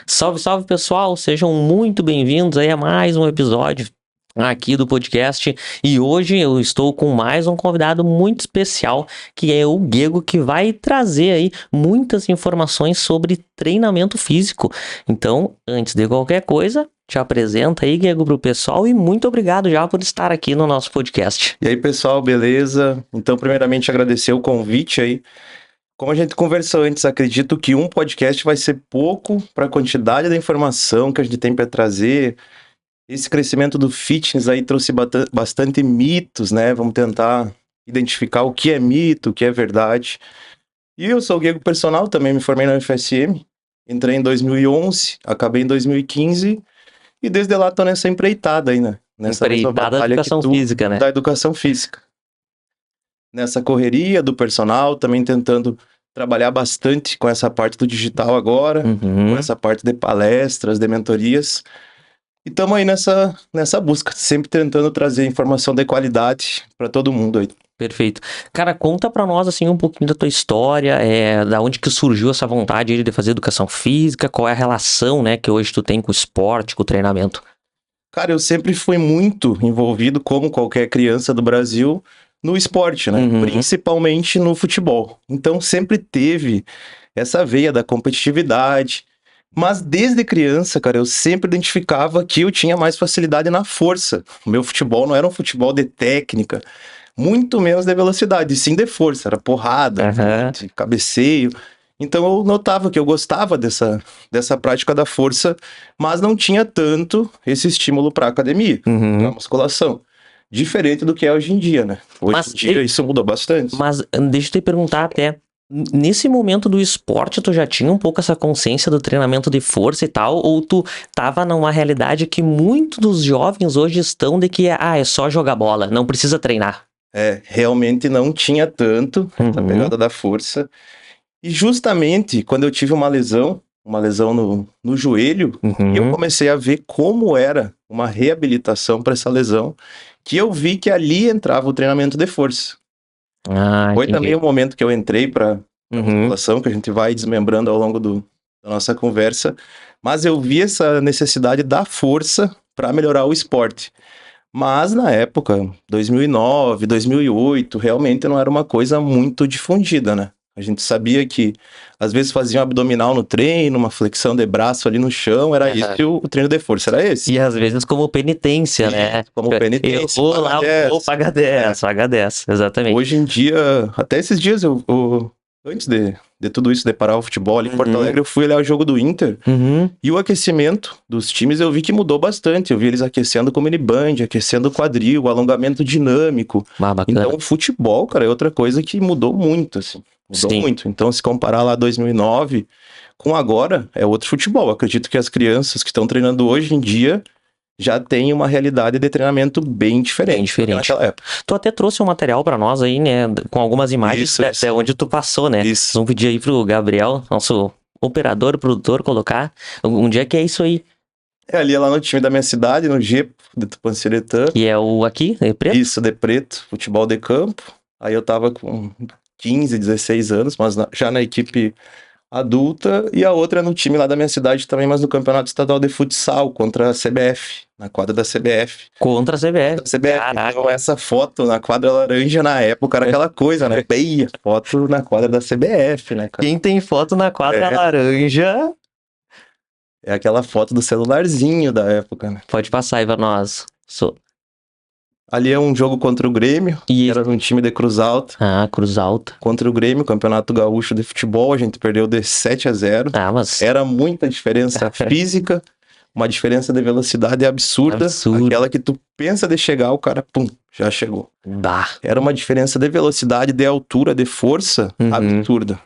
Salve, salve pessoal, sejam muito bem-vindos aí a mais um episódio aqui do podcast. E hoje eu estou com mais um convidado muito especial, que é o Guego, que vai trazer aí muitas informações sobre treinamento físico. Então, antes de qualquer coisa, te apresenta aí, Guego, pro pessoal, e muito obrigado já por estar aqui no nosso podcast. E aí, pessoal, beleza? Então, primeiramente, agradecer o convite aí. Como a gente conversou antes, acredito que um podcast vai ser pouco para a quantidade da informação que a gente tem para trazer. Esse crescimento do fitness aí trouxe bastante mitos, né? Vamos tentar identificar o que é mito, o que é verdade. E eu sou o Guego Personal, também me formei na UFSM. Entrei em 2011, acabei em 2015 e desde lá tô nessa empreitada aí, né? Nessa mesma Empreitada da batalha educação física, né? da educação física. Nessa correria do personal, também tentando trabalhar bastante com essa parte do digital agora, com essa parte de palestras, de mentorias. E estamos aí nessa busca, sempre tentando trazer informação de qualidade para todo mundo aí. Perfeito. Cara, conta pra nós, assim, um pouquinho da tua história, da onde que surgiu essa vontade aí de fazer educação física, qual é a relação, né, que hoje tu tem com o esporte, com o treinamento? Cara, eu sempre fui muito envolvido, como qualquer criança do Brasil, no esporte, né? Principalmente no futebol. Então sempre teve essa veia da competitividade. Mas desde criança, cara, eu sempre identificava que eu tinha mais facilidade na força. O meu futebol não era um futebol de técnica, muito menos de velocidade, e sim de força, era porrada, de cabeceio. Então eu notava que eu gostava dessa prática da força, mas não tinha tanto esse estímulo para academia, para musculação. Diferente do que é hoje em dia, né? Hoje em dia isso mudou bastante. Mas deixa eu te perguntar até, nesse momento do esporte, tu já tinha um pouco essa consciência do treinamento de força e tal, ou tu tava numa realidade que muitos dos jovens hoje estão de que é só jogar bola, não precisa treinar? Realmente não tinha tanto a pegada da força. E justamente quando eu tive uma lesão no joelho, e eu comecei a ver como era uma reabilitação para essa lesão, que eu vi que ali entrava o treinamento de força. Foi também o momento que eu entrei para a musculação, que a gente vai desmembrando ao longo da nossa conversa, mas eu vi essa necessidade da força para melhorar o esporte. Mas na época, 2009, 2008, realmente não era uma coisa muito difundida, né? A gente sabia que às vezes fazia um abdominal no treino, uma flexão de braço ali no chão, era esse o treino de força, era esse. E às vezes como penitência, né? Como penitência. Eu vou lá, vou pagar 10, pagar 10, exatamente. Hoje em dia, até esses dias, antes de tudo isso, de parar o futebol ali em Porto Alegre, eu fui olhar o jogo do Inter, e o aquecimento dos times eu vi que mudou bastante. Eu vi eles aquecendo com miniband, aquecendo o quadril, alongamento dinâmico. Então o futebol, cara, é outra coisa que mudou muito, assim. Mudou muito. Então, se comparar lá 2009 com agora, é outro futebol. Eu acredito que as crianças que estão treinando hoje em dia já têm uma realidade de treinamento bem diferente. Naquela época. Tu até trouxe um material pra nós aí, né, com algumas imagens de onde tu passou, né? Isso. Vamos pedir aí pro Gabriel, nosso operador, produtor, colocar. Onde é que é isso aí? Ali lá no time da minha cidade, no G de Tupanciretã. Que é o aqui, de preto? Isso, de preto, futebol de campo. Aí eu tava com 15, 16 anos, mas já na equipe adulta, e a outra no time lá da minha cidade também, mas no campeonato estadual de futsal, contra a CBF, na quadra da CBF. Contra a CBF. Caraca. Então essa foto na quadra laranja na época era aquela coisa, né? Bem, foto na quadra da CBF, né, cara? Quem tem foto na quadra laranja... É aquela foto do celularzinho da época, né? Pode passar aí pra nós. Ali é um jogo contra o Grêmio, era um time de Cruz Alta. Cruz Alta. Contra o Grêmio, Campeonato Gaúcho de Futebol, a gente perdeu de 7-0. Mas... Era muita diferença física, uma diferença de velocidade absurda. Aquela que tu pensa de chegar, o cara, pum, já chegou. Era uma diferença de velocidade, de altura, de força, absurda.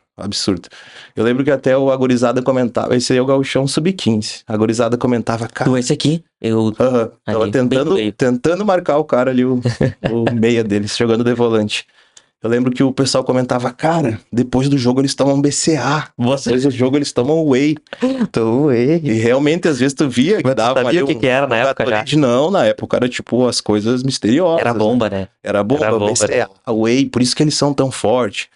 Eu lembro que até a gurizada comentava, esse aí é o Gauchão Sub-15. A gurizada comentava, cara... Esse aqui? Tava tentando marcar o cara ali, o meia deles, jogando de volante. Eu lembro que o pessoal comentava, cara, depois do jogo eles tomam BCA. Depois do jogo eles tomam whey. E realmente, às vezes, tu via que dava... Sabia o que era na época já? Não, na época era tipo as coisas misteriosas. Era bomba, né? Era bomba, BCA, whey, por isso que eles são tão fortes.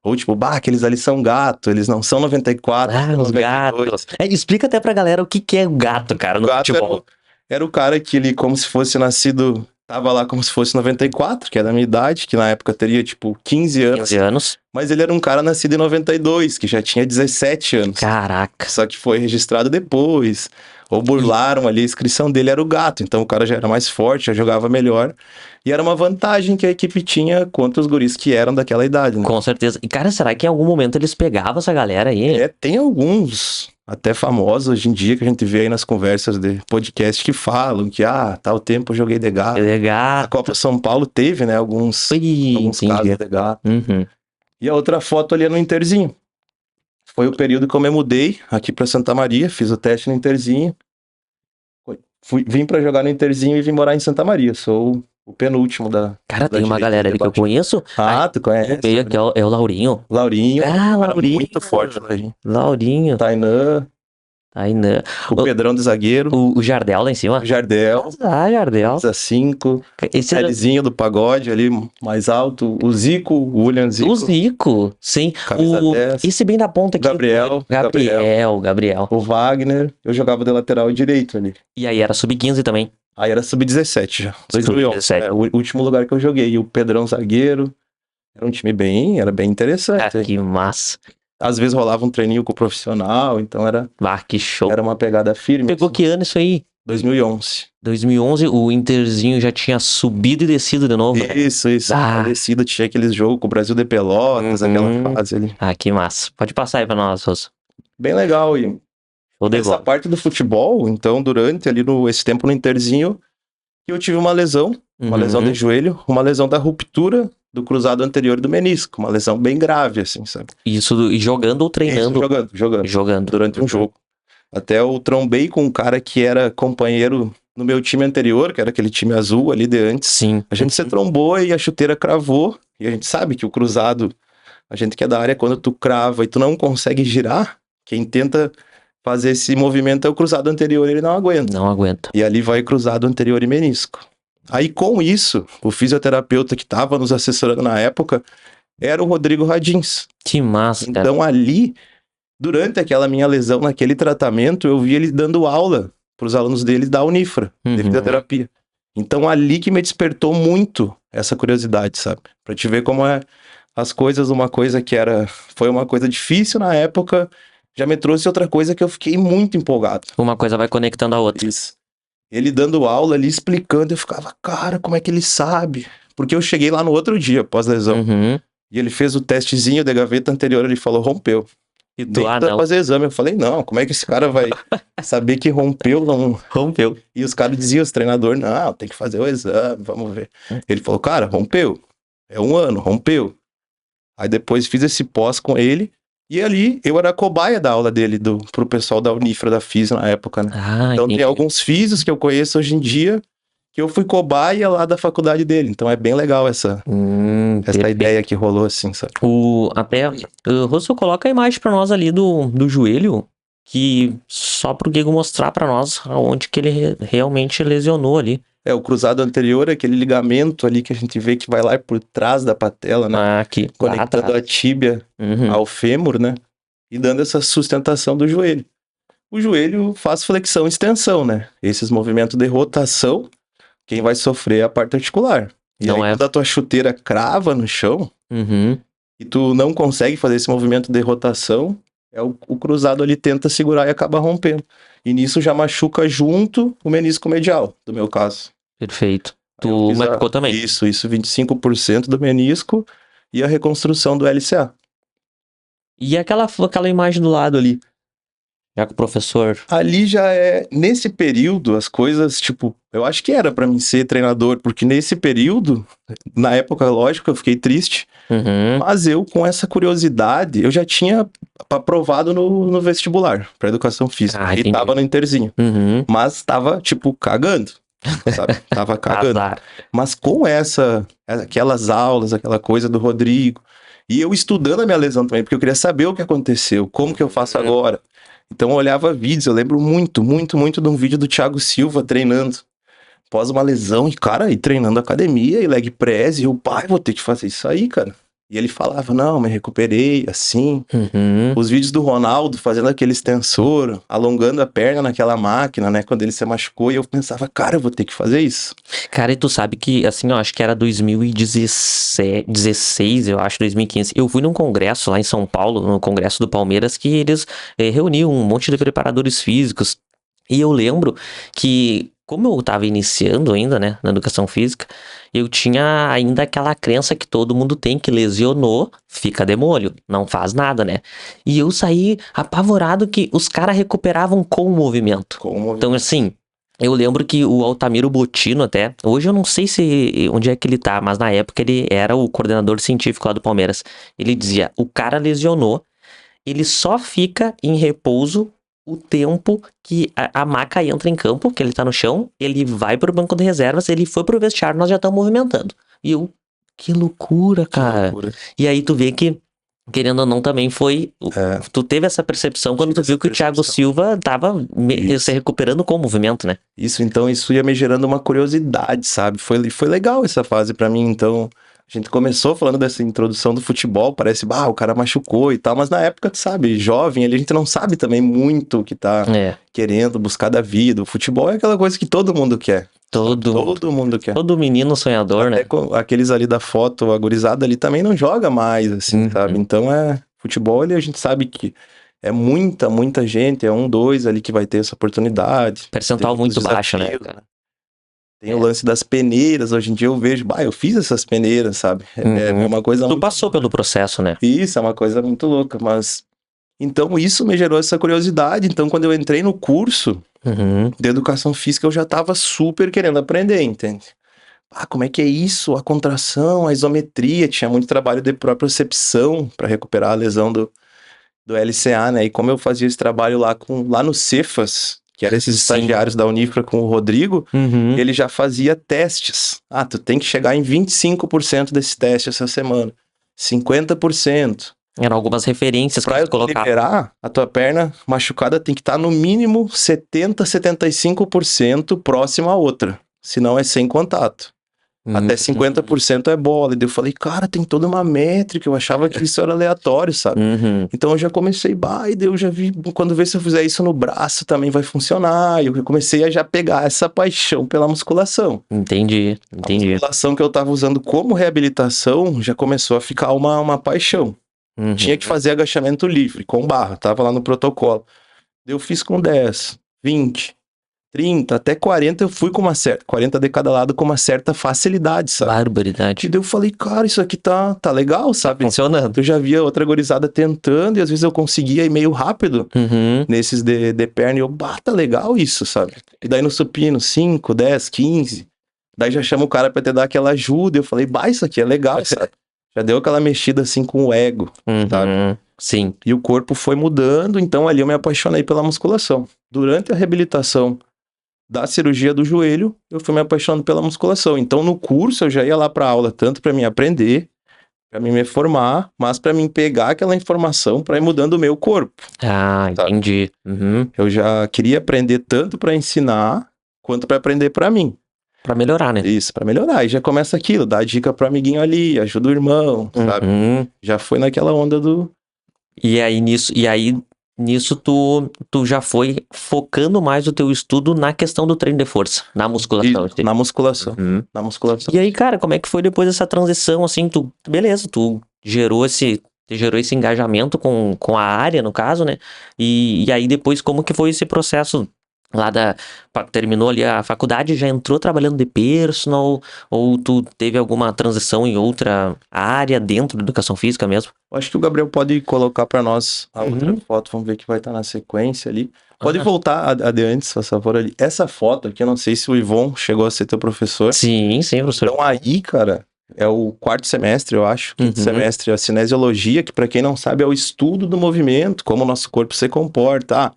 Ou tipo, aqueles ali são gato, eles não são 94, são Os 92. gatos. Explica até pra galera o que é o gato, cara, no O gato futebol. era o cara que ele, como se fosse nascido, tava lá como se fosse 94, que é da minha idade, que na época teria tipo 15 anos. 15 anos. Mas ele era um cara nascido em 92, que já tinha 17 anos. Caraca. Só que foi registrado depois. Ou burlaram ali, a inscrição dele era o gato. Então o cara já era mais forte, já jogava melhor. E era uma vantagem que a equipe tinha contra os guris que eram daquela idade, né? Com certeza. E, cara, será que em algum momento eles pegavam essa galera aí? É, tem alguns até famosos hoje em dia que a gente vê aí nas conversas de podcast que falam que, tal tempo eu joguei de gato. A Legal. Copa São Paulo teve, né, alguns casos de gato. Uhum. E a outra foto ali é no Interzinho. Foi o período que eu me mudei aqui pra Santa Maria, fiz o teste no Interzinho. Vim pra jogar no Interzinho e vim morar em Santa Maria. Sou o penúltimo da. Cara, da tem uma direita galera ali que eu conheço. Tu conhece? Meio aqui é o Laurinho. Laurinho. Ah, Laurinho. Muito forte, Laurinho. Laurinho. Tainã. O Pedrão de zagueiro. O Jardel lá em cima. O Jardel. Jardel. Camisa 5. Esse Lzinho do pagode ali, mais alto. O Zico, o William Zico. O Zico, sim. Camisa 10. Esse bem da ponta aqui. Gabriel. O Wagner. Eu jogava de lateral direito ali. E aí era sub-15 também. Aí era sub-17 já. 2011. É o último lugar que eu joguei. E o Pedrão zagueiro. Era um time era bem interessante. Que massa. Às vezes rolava um treininho com o profissional, então era... que show. Era uma pegada firme. Pegou assim. que ano isso aí? 2011. 2011, o Interzinho já tinha subido e descido de novo. Isso. A descida tinha aqueles jogos com o Brasil de Pelotas, aquela fase ali. Que massa. Pode passar aí pra nós, Rosso. Bem legal. E essa parte do futebol, então, durante ali esse tempo no Interzinho, eu tive uma lesão de joelho, uma lesão da ruptura do cruzado anterior do menisco, uma lesão bem grave, assim, sabe? Isso, e jogando ou treinando? Isso, jogando. Durante um jogo. Até eu trombei com um cara que era companheiro no meu time anterior, que era aquele time azul ali de antes. Sim. A gente se trombou e a chuteira cravou, e a gente sabe que o cruzado, a gente que é da área, quando tu crava e tu não consegue girar, quem tenta fazer esse movimento é o cruzado anterior, ele não aguenta. Não aguenta. E ali vai cruzado anterior e menisco. Aí com isso, o fisioterapeuta que estava nos assessorando na época era o Rodrigo Radins. Que massa, cara. Então ali, durante aquela minha lesão, naquele tratamento, eu vi ele dando aula para os alunos dele da Unifra, de fisioterapia. Então ali que me despertou muito essa curiosidade, sabe? Pra te ver como as coisas, uma coisa que foi uma coisa difícil na época, já me trouxe outra coisa que eu fiquei muito empolgado. Uma coisa vai conectando a outra. Isso. Ele dando aula ali, explicando, eu ficava, cara, como é que ele sabe? Porque eu cheguei lá no outro dia, pós-lesão, e ele fez o testezinho da gaveta anterior, ele falou, rompeu. E tu não fazer exame. Eu falei, não, como é que esse cara vai saber que rompeu? Não... Rompeu. E os caras diziam, os treinadores, não, tem que fazer o exame, vamos ver. Ele falou, cara, rompeu. É 1 ano, rompeu. Aí depois fiz esse pós com ele, e ali eu era a cobaia da aula dele, pro pessoal da Unifra, da Físio na época, né? Então tem alguns físios que eu conheço hoje em dia, que eu fui cobaia lá da faculdade dele. Então é bem legal essa ideia que rolou assim, sabe? O Rosso coloca a imagem pra nós ali do joelho, que só pro Guigo mostrar pra nós aonde que ele realmente lesionou ali. O cruzado anterior é aquele ligamento ali que a gente vê que vai lá por trás da patela, né? Aqui. Conectando a tíbia ao fêmur, né? E dando essa sustentação do joelho. O joelho faz flexão e extensão, né? Esses movimentos de rotação, quem vai sofrer é a parte articular. E aí, quando a tua chuteira crava no chão, e tu não consegue fazer esse movimento de rotação, o cruzado ali tenta segurar e acaba rompendo. E nisso já machuca junto o menisco medial, do meu caso. Perfeito. Tu machucou também? Isso, 25% do menisco e a reconstrução do LCA. E aquela imagem do lado ali? Já com o professor... Ali já nesse período, as coisas, tipo, eu acho que era pra mim ser treinador, porque nesse período, na época, lógico, eu fiquei triste, mas eu, com essa curiosidade, eu já tinha aprovado no vestibular pra educação física, e tava no Interzinho, mas tava, tipo, cagando, sabe? Tava cagando. Mas com aquelas aulas, aquela coisa do Rodrigo, e eu estudando a minha lesão também, porque eu queria saber o que aconteceu, como que eu faço agora. Então eu olhava vídeos, eu lembro muito de um vídeo do Thiago Silva treinando após uma lesão, e cara, treinando academia e leg press, e eu, pai, vou ter que fazer isso aí, cara. E ele falava, não, me recuperei, assim. Uhum. Os vídeos do Ronaldo fazendo aquele extensor, alongando a perna naquela máquina, né? Quando ele se machucou, e eu pensava, cara, eu vou ter que fazer isso. Cara, e tu sabe que, assim, eu acho que era 2016, eu acho, 2015. Eu fui num congresso lá em São Paulo, no congresso do Palmeiras, que eles reuniam um monte de preparadores físicos. E eu lembro que, como eu tava iniciando ainda, né, na educação física, eu tinha ainda aquela crença que todo mundo tem, que lesionou, fica de molho, não faz nada, né? E eu saí apavorado que os caras recuperavam com o movimento. Então, assim, eu lembro que o Altamiro Bottino até, hoje eu não sei se onde é que ele tá, mas na época ele era o coordenador científico lá do Palmeiras. Ele dizia, o cara lesionou, ele só fica em repouso o tempo que a maca entra em campo, que ele tá no chão, ele vai pro banco de reservas, ele foi pro vestiário, nós já estamos movimentando. E eu, que loucura, cara. Que loucura. E aí tu vê que, querendo ou não, também foi... Tu teve essa percepção quando tu viu que o Thiago Silva tava se recuperando com o movimento, né? Isso ia me gerando uma curiosidade, sabe? Foi legal essa fase pra mim, então... A gente começou falando dessa introdução do futebol, parece, o cara machucou e tal, mas na época, tu sabe, jovem, a gente não sabe também muito o que tá querendo buscar da vida. O futebol é aquela coisa que todo mundo quer. Todo mundo quer. Todo menino sonhador, até, né? Aqueles ali da foto, a gurizada ali também não joga mais, assim, sabe? Então futebol ali a gente sabe que é muita gente, é 1, 2 ali que vai ter essa oportunidade. Percentual muito baixo, né, cara? Tem o lance das peneiras, hoje em dia eu vejo, eu fiz essas peneiras, sabe? É uma coisa Tu passou pelo processo, né? Isso, é uma coisa muito louca, mas... Então isso me gerou essa curiosidade, então quando eu entrei no curso de educação física, eu já tava super querendo aprender, entende? Como é que é isso? A contração, a isometria, tinha muito trabalho de propriocepção para recuperar a lesão do LCA, né? E como eu fazia esse trabalho lá no Cefas, que eram esses estagiários da Unifra com o Rodrigo, ele já fazia testes. Tu tem que chegar em 25% desse teste essa semana. 50%. Eram algumas referências pra eu liberar, a tua perna machucada tem que estar no mínimo 70, 75% próximo à outra. Senão é sem contato. Até 50% é bola. E daí eu falei, cara, tem toda uma métrica. Eu achava que isso era aleatório, sabe? Então eu já comecei, e daí eu já vi, quando vê se eu fizer isso no braço também vai funcionar. E eu comecei a já pegar essa paixão pela musculação. Entendi. A musculação que eu tava usando como reabilitação já começou a ficar uma paixão. Tinha que fazer agachamento livre, com barra, tava lá no protocolo. Eu fiz com 10, 20, 30, até 40 eu fui com 40 de cada lado com uma certa facilidade, sabe? Barbaridade. E daí eu falei, cara, isso aqui tá legal, sabe? Tá funcionando. Eu já via outra gurizada tentando e às vezes eu conseguia ir meio rápido nesses de perna e eu, tá legal isso, sabe? E daí no supino, 5, 10, 15, daí já chama o cara pra te dar aquela ajuda e eu falei, isso aqui é legal, sabe? Já deu aquela mexida assim com o ego, sabe? Sim. E o corpo foi mudando, então ali eu me apaixonei pela musculação. Durante a reabilitação da cirurgia do joelho, eu fui me apaixonando pela musculação. Então no curso eu já ia lá pra aula, tanto pra mim aprender, pra mim me formar, mas pra mim pegar aquela informação pra ir mudando o meu corpo. Entendi. Eu já queria aprender tanto pra ensinar, quanto pra aprender pra mim. Pra melhorar, né? Isso, pra melhorar. E já começa aquilo, dá dica pro amiguinho ali, ajuda o irmão, sabe? Já foi naquela onda do... E aí nisso tu já foi focando mais o teu estudo na questão do treino de força, na musculação. Isso, na musculação. Na musculação. E aí, cara, como é que foi depois dessa transição, assim, tu gerou esse engajamento com a área, no caso, né? E aí depois, como que foi esse processo lá terminou ali a faculdade, já entrou trabalhando de personal, ou tu teve alguma transição em outra área dentro da educação física mesmo? Eu acho que o Gabriel pode colocar pra nós a outra foto, vamos ver que vai estar na sequência ali. Pode voltar a de antes, por favor, ali. Essa foto aqui, eu não sei se o Ivon chegou a ser teu professor. Sim, professor. Então aí, cara, é o 4º semestre, eu acho. 5º semestre, a cinesiologia, que pra quem não sabe é o estudo do movimento, como o nosso corpo se comporta.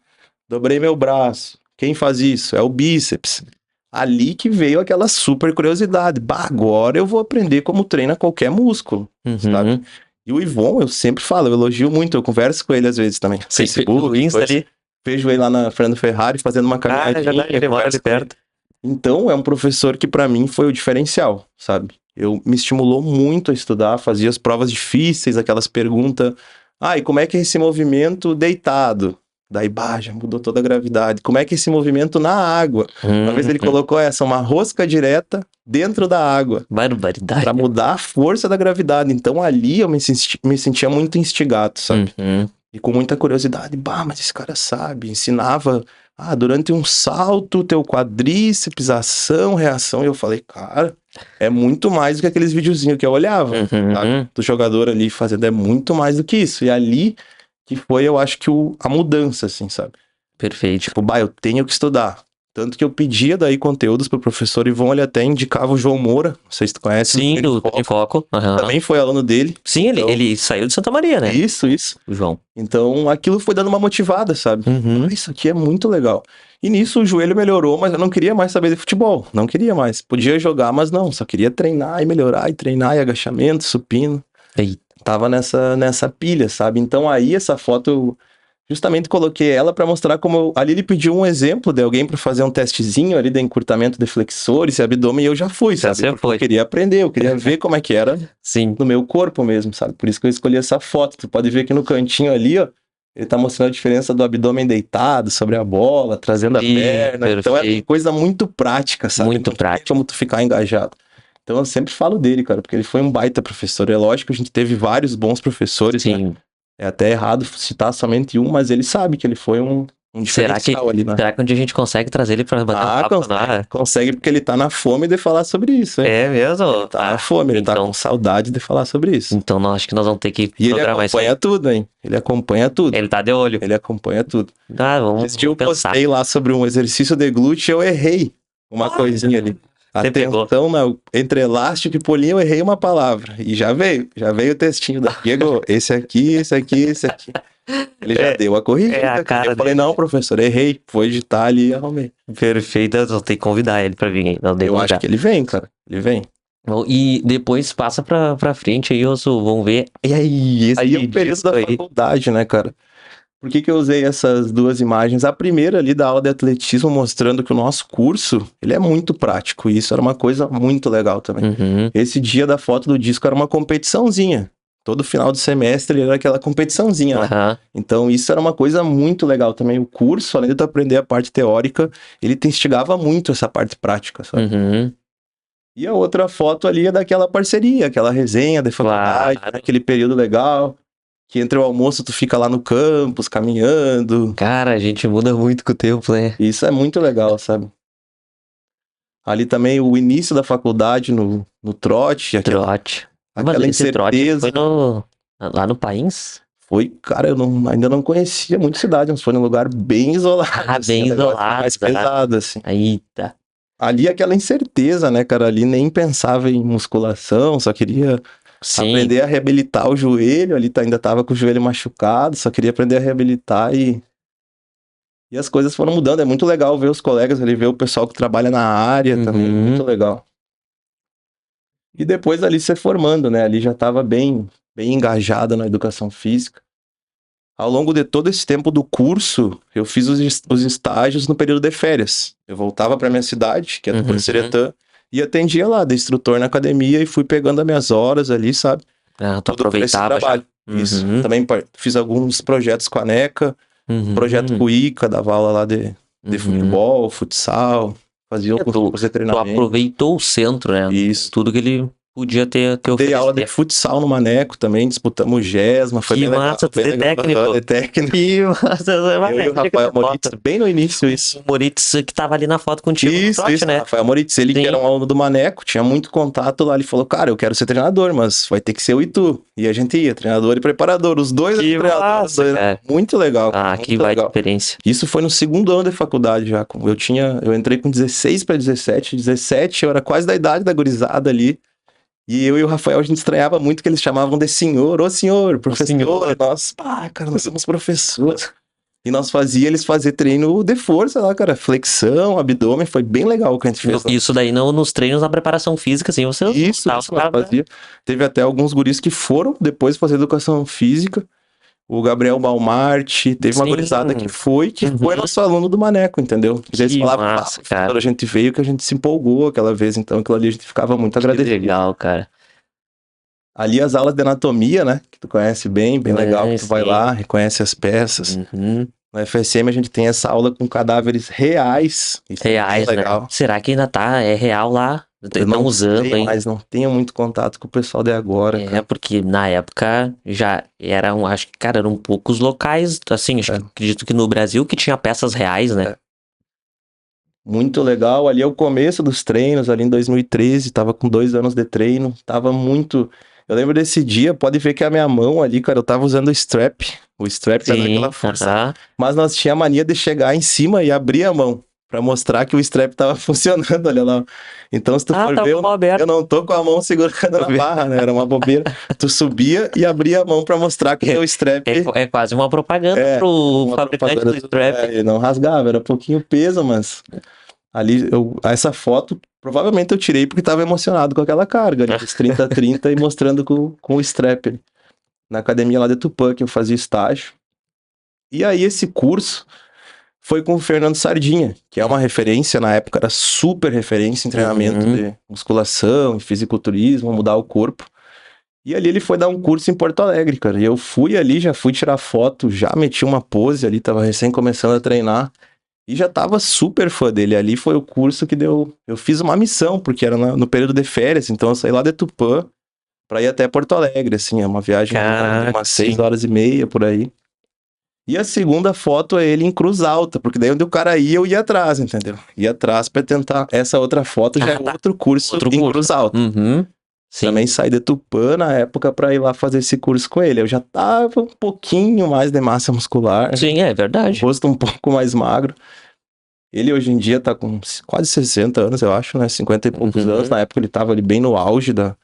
Dobrei meu braço. Quem faz isso? É o bíceps. Ali que veio aquela super curiosidade. Agora eu vou aprender como treina qualquer músculo, sabe? E o Ivon, eu sempre falo, eu elogio muito, eu converso com ele às vezes também. Facebook, Insta ali. Vejo ele lá na Fernando Ferrari fazendo uma caminhadinha. Ele mora ali perto. Então, é um professor que pra mim foi o diferencial, sabe? Me estimulou muito a estudar, fazia as provas difíceis, aquelas perguntas, e como é que é esse movimento deitado? Daí, já mudou toda a gravidade. Como é que é esse movimento na água? Uma vez ele colocou uma rosca direta dentro da água. Barbaridade. Pra mudar a força da gravidade. Então, ali eu me sentia muito instigado, sabe? E com muita curiosidade, mas esse cara sabe, ensinava, durante um salto, teu quadríceps, ação, reação, e eu falei, cara, é muito mais do que aqueles videozinhos que eu olhava, sabe? Do jogador ali fazendo, é muito mais do que isso, e ali que foi, eu acho que a mudança, assim, sabe? Perfeito. Tipo, eu tenho que estudar. Tanto que eu pedia daí conteúdos pro professor Ivon, ele até indicava o João Moura, não sei se tu conhece. Sim, do Em Foco. Também foi aluno dele. Sim, então... ele saiu de Santa Maria, né? Isso. O João. Então, aquilo foi dando uma motivada, sabe? Isso aqui é muito legal. E nisso o joelho melhorou, mas eu não queria mais saber de futebol. Não queria mais. Podia jogar, mas não. Só queria treinar e melhorar, e treinar, e agachamento, supino. Eita. Tava nessa pilha, sabe? Então aí essa foto eu justamente coloquei ela para mostrar como ali ele pediu um exemplo de alguém para fazer um testezinho ali de encurtamento de flexores e abdômen, e eu já fui, sabe? Porque eu queria aprender, eu queria ver como é que era no meu corpo mesmo, sabe? Por isso que eu escolhi essa foto. Tu pode ver aqui no cantinho ali, ó, ele tá mostrando a diferença do abdômen deitado sobre a bola, trazendo a perna. Perfeito. Então é coisa muito prática, sabe? Muito prática. Como tu ficar engajado. Então eu sempre falo dele, cara, porque ele foi um baita professor. É lógico que a gente teve vários bons professores, Sim. Né? É até errado citar somente um, mas ele sabe que ele foi um diferencial ali, né? Será que um dia a gente consegue trazer ele pra bater um papo? Consegue, porque ele tá na fome de falar sobre isso, hein? É mesmo? Ele tá na fome, ele tá com saudade de falar sobre isso. Então acho que nós vamos ter que programar isso. E ele acompanha tudo, hein? Ele acompanha tudo. Ele tá de olho. Ele acompanha tudo. Vamos eu postei lá sobre um exercício de glúteo, eu errei uma coisinha ali. Atenção, entre elástico e polinho eu errei uma palavra. E já veio o textinho da Diego, esse aqui. Ele já deu a corrigida. Eu falei, não, professor, errei. Foi digitar ali e arrumei. Perfeito, eu tenho que convidar ele pra vir aí. Eu acho que ele vem, cara. Ele vem. E depois passa pra frente aí, vamos ver. E aí, esse é o período da faculdade, né, cara? Por que eu usei essas duas imagens? A primeira ali da aula de atletismo mostrando que o nosso curso, ele é muito prático. E isso era uma coisa muito legal também. Esse dia da foto do disco era uma competiçãozinha. Todo final do semestre era aquela competiçãozinha, né? Então isso era uma coisa muito legal também. O curso, além de tu aprender a parte teórica, ele te instigava muito essa parte prática, sabe? E a outra foto ali é daquela parceria, aquela resenha de faculdade, aquele período legal. Que entre o almoço tu fica lá no campus, caminhando. Cara, a gente muda muito com o tempo, né? Isso é muito legal, sabe? Ali também o início da faculdade no trote. Aquela incerteza. Foi lá no país? Foi, cara, eu ainda não conhecia muita cidade, mas foi num lugar bem isolado. Bem isolado. Mais pesado, assim. Eita. Ali aquela incerteza, né, cara? Ali nem pensava em musculação, só queria... aprender a reabilitar o joelho, ali ainda tava com o joelho machucado, só queria aprender a reabilitar e as coisas foram mudando. É muito legal ver os colegas ali, ver o pessoal que trabalha na área também, muito legal. E depois ali se formando, né, ali já tava bem engajada na educação física. Ao longo de todo esse tempo do curso, eu fiz os estágios no período de férias. Eu voltava pra minha cidade, que é do Seretã, e atendia lá, de instrutor na academia, e fui pegando as minhas horas ali, sabe? Tu aproveitava já. Isso. Também fiz alguns projetos com a NECA, projeto com o ICA, dava aula lá de futebol, futsal, fazia alguns treinamentos. Tu aproveitou o centro, né? Isso. Tudo que ele podia ter Dei aula de futsal no Maneco também, disputamos o GESMA, foi bem legal. Tu é técnico. técnico. Que massa. Eu e o Rafael Moritz, bem no início isso. O Moritz que tava ali na foto contigo isso, no trote, né? Rafael Moritz, ele que era um aluno do Maneco, tinha muito contato lá, ele falou, cara, eu quero ser treinador, mas vai ter que ser o Itu. E a gente ia, treinador e preparador, os dois que massa, treinadores. Muito legal. Que vai diferença. Isso foi no segundo ano de faculdade já. Eu entrei com 16 para 17, eu era quase da idade da gurizada ali. E eu e o Rafael, a gente estranhava muito que eles chamavam de senhor, ô senhor, professor. Nós, cara, nós somos professores. E eles faziam treino de força lá, cara, flexão, abdômen, foi bem legal o que a gente fez. Isso daí nos treinos na preparação física, assim, você... Isso, fazia. Teve até alguns guris que foram depois fazer educação física, o Gabriel Balmarte, teve uma Sim. gurizada que foi nosso aluno do Maneco, entendeu? Eles falavam, massa, cara. a gente veio que a gente se empolgou aquela vez, então aquilo ali a gente ficava muito agradecido. Que legal, cara. Ali as aulas de anatomia, né, que tu conhece bem legal, que tu vai lá, reconhece as peças. No FSM a gente tem essa aula com cadáveres reais. Isso reais, é legal. Né? Será que ainda é real lá? Eu não usando, sei, hein? mas não tenho muito contato com o pessoal de agora, cara. Porque na época já eram, acho que, cara, eram poucos locais, assim, acredito que no Brasil que tinha peças reais, né? Muito legal, ali é o começo dos treinos, ali em 2013, tava com 2 anos de treino, tava muito... Eu lembro desse dia, pode ver que a minha mão ali, cara, eu tava usando o strap pra dar aquela força, mas nós tinha a mania de chegar em cima e abrir a mão, pra mostrar que o strap tava funcionando, olha lá. Então, se tu for ver, eu não tô com a mão segurando na barra, né? Era uma bobeira. Tu subia e abria a mão pra mostrar que o teu strap... É quase uma propaganda pro fabricante do strap. Ele não rasgava, era pouquinho peso, mas... Ali, essa foto, provavelmente eu tirei porque tava emocionado com aquela carga, ali, dos 30-30 e mostrando com o strap. Na academia lá de Tupã, que eu fazia estágio. E aí esse curso... foi com o Fernando Sardinha, que é uma referência, na época era super referência em treinamento de musculação, em fisiculturismo, mudar o corpo. E ali ele foi dar um curso em Porto Alegre, cara. E eu fui ali, já fui tirar foto, já meti uma pose ali, tava recém começando a treinar. E já tava super fã dele. Ali foi o curso que deu... Eu fiz uma missão, porque era no período de férias, então eu saí lá de Tupã pra ir até Porto Alegre, assim, é uma viagem de umas 6 horas e meia, por aí. E a segunda foto é ele em Cruz Alta, porque daí onde o cara ia, eu ia atrás, entendeu? Ia atrás pra tentar. Essa outra foto já é outro curso em Cruz Alta. Também saí de Tupã na época pra ir lá fazer esse curso com ele. Eu já tava um pouquinho mais de massa muscular. Sim, é verdade. O rosto um pouco mais magro. Ele hoje em dia tá com quase 60 anos, eu acho, né? 50 e poucos anos. Na época ele tava ali bem no auge da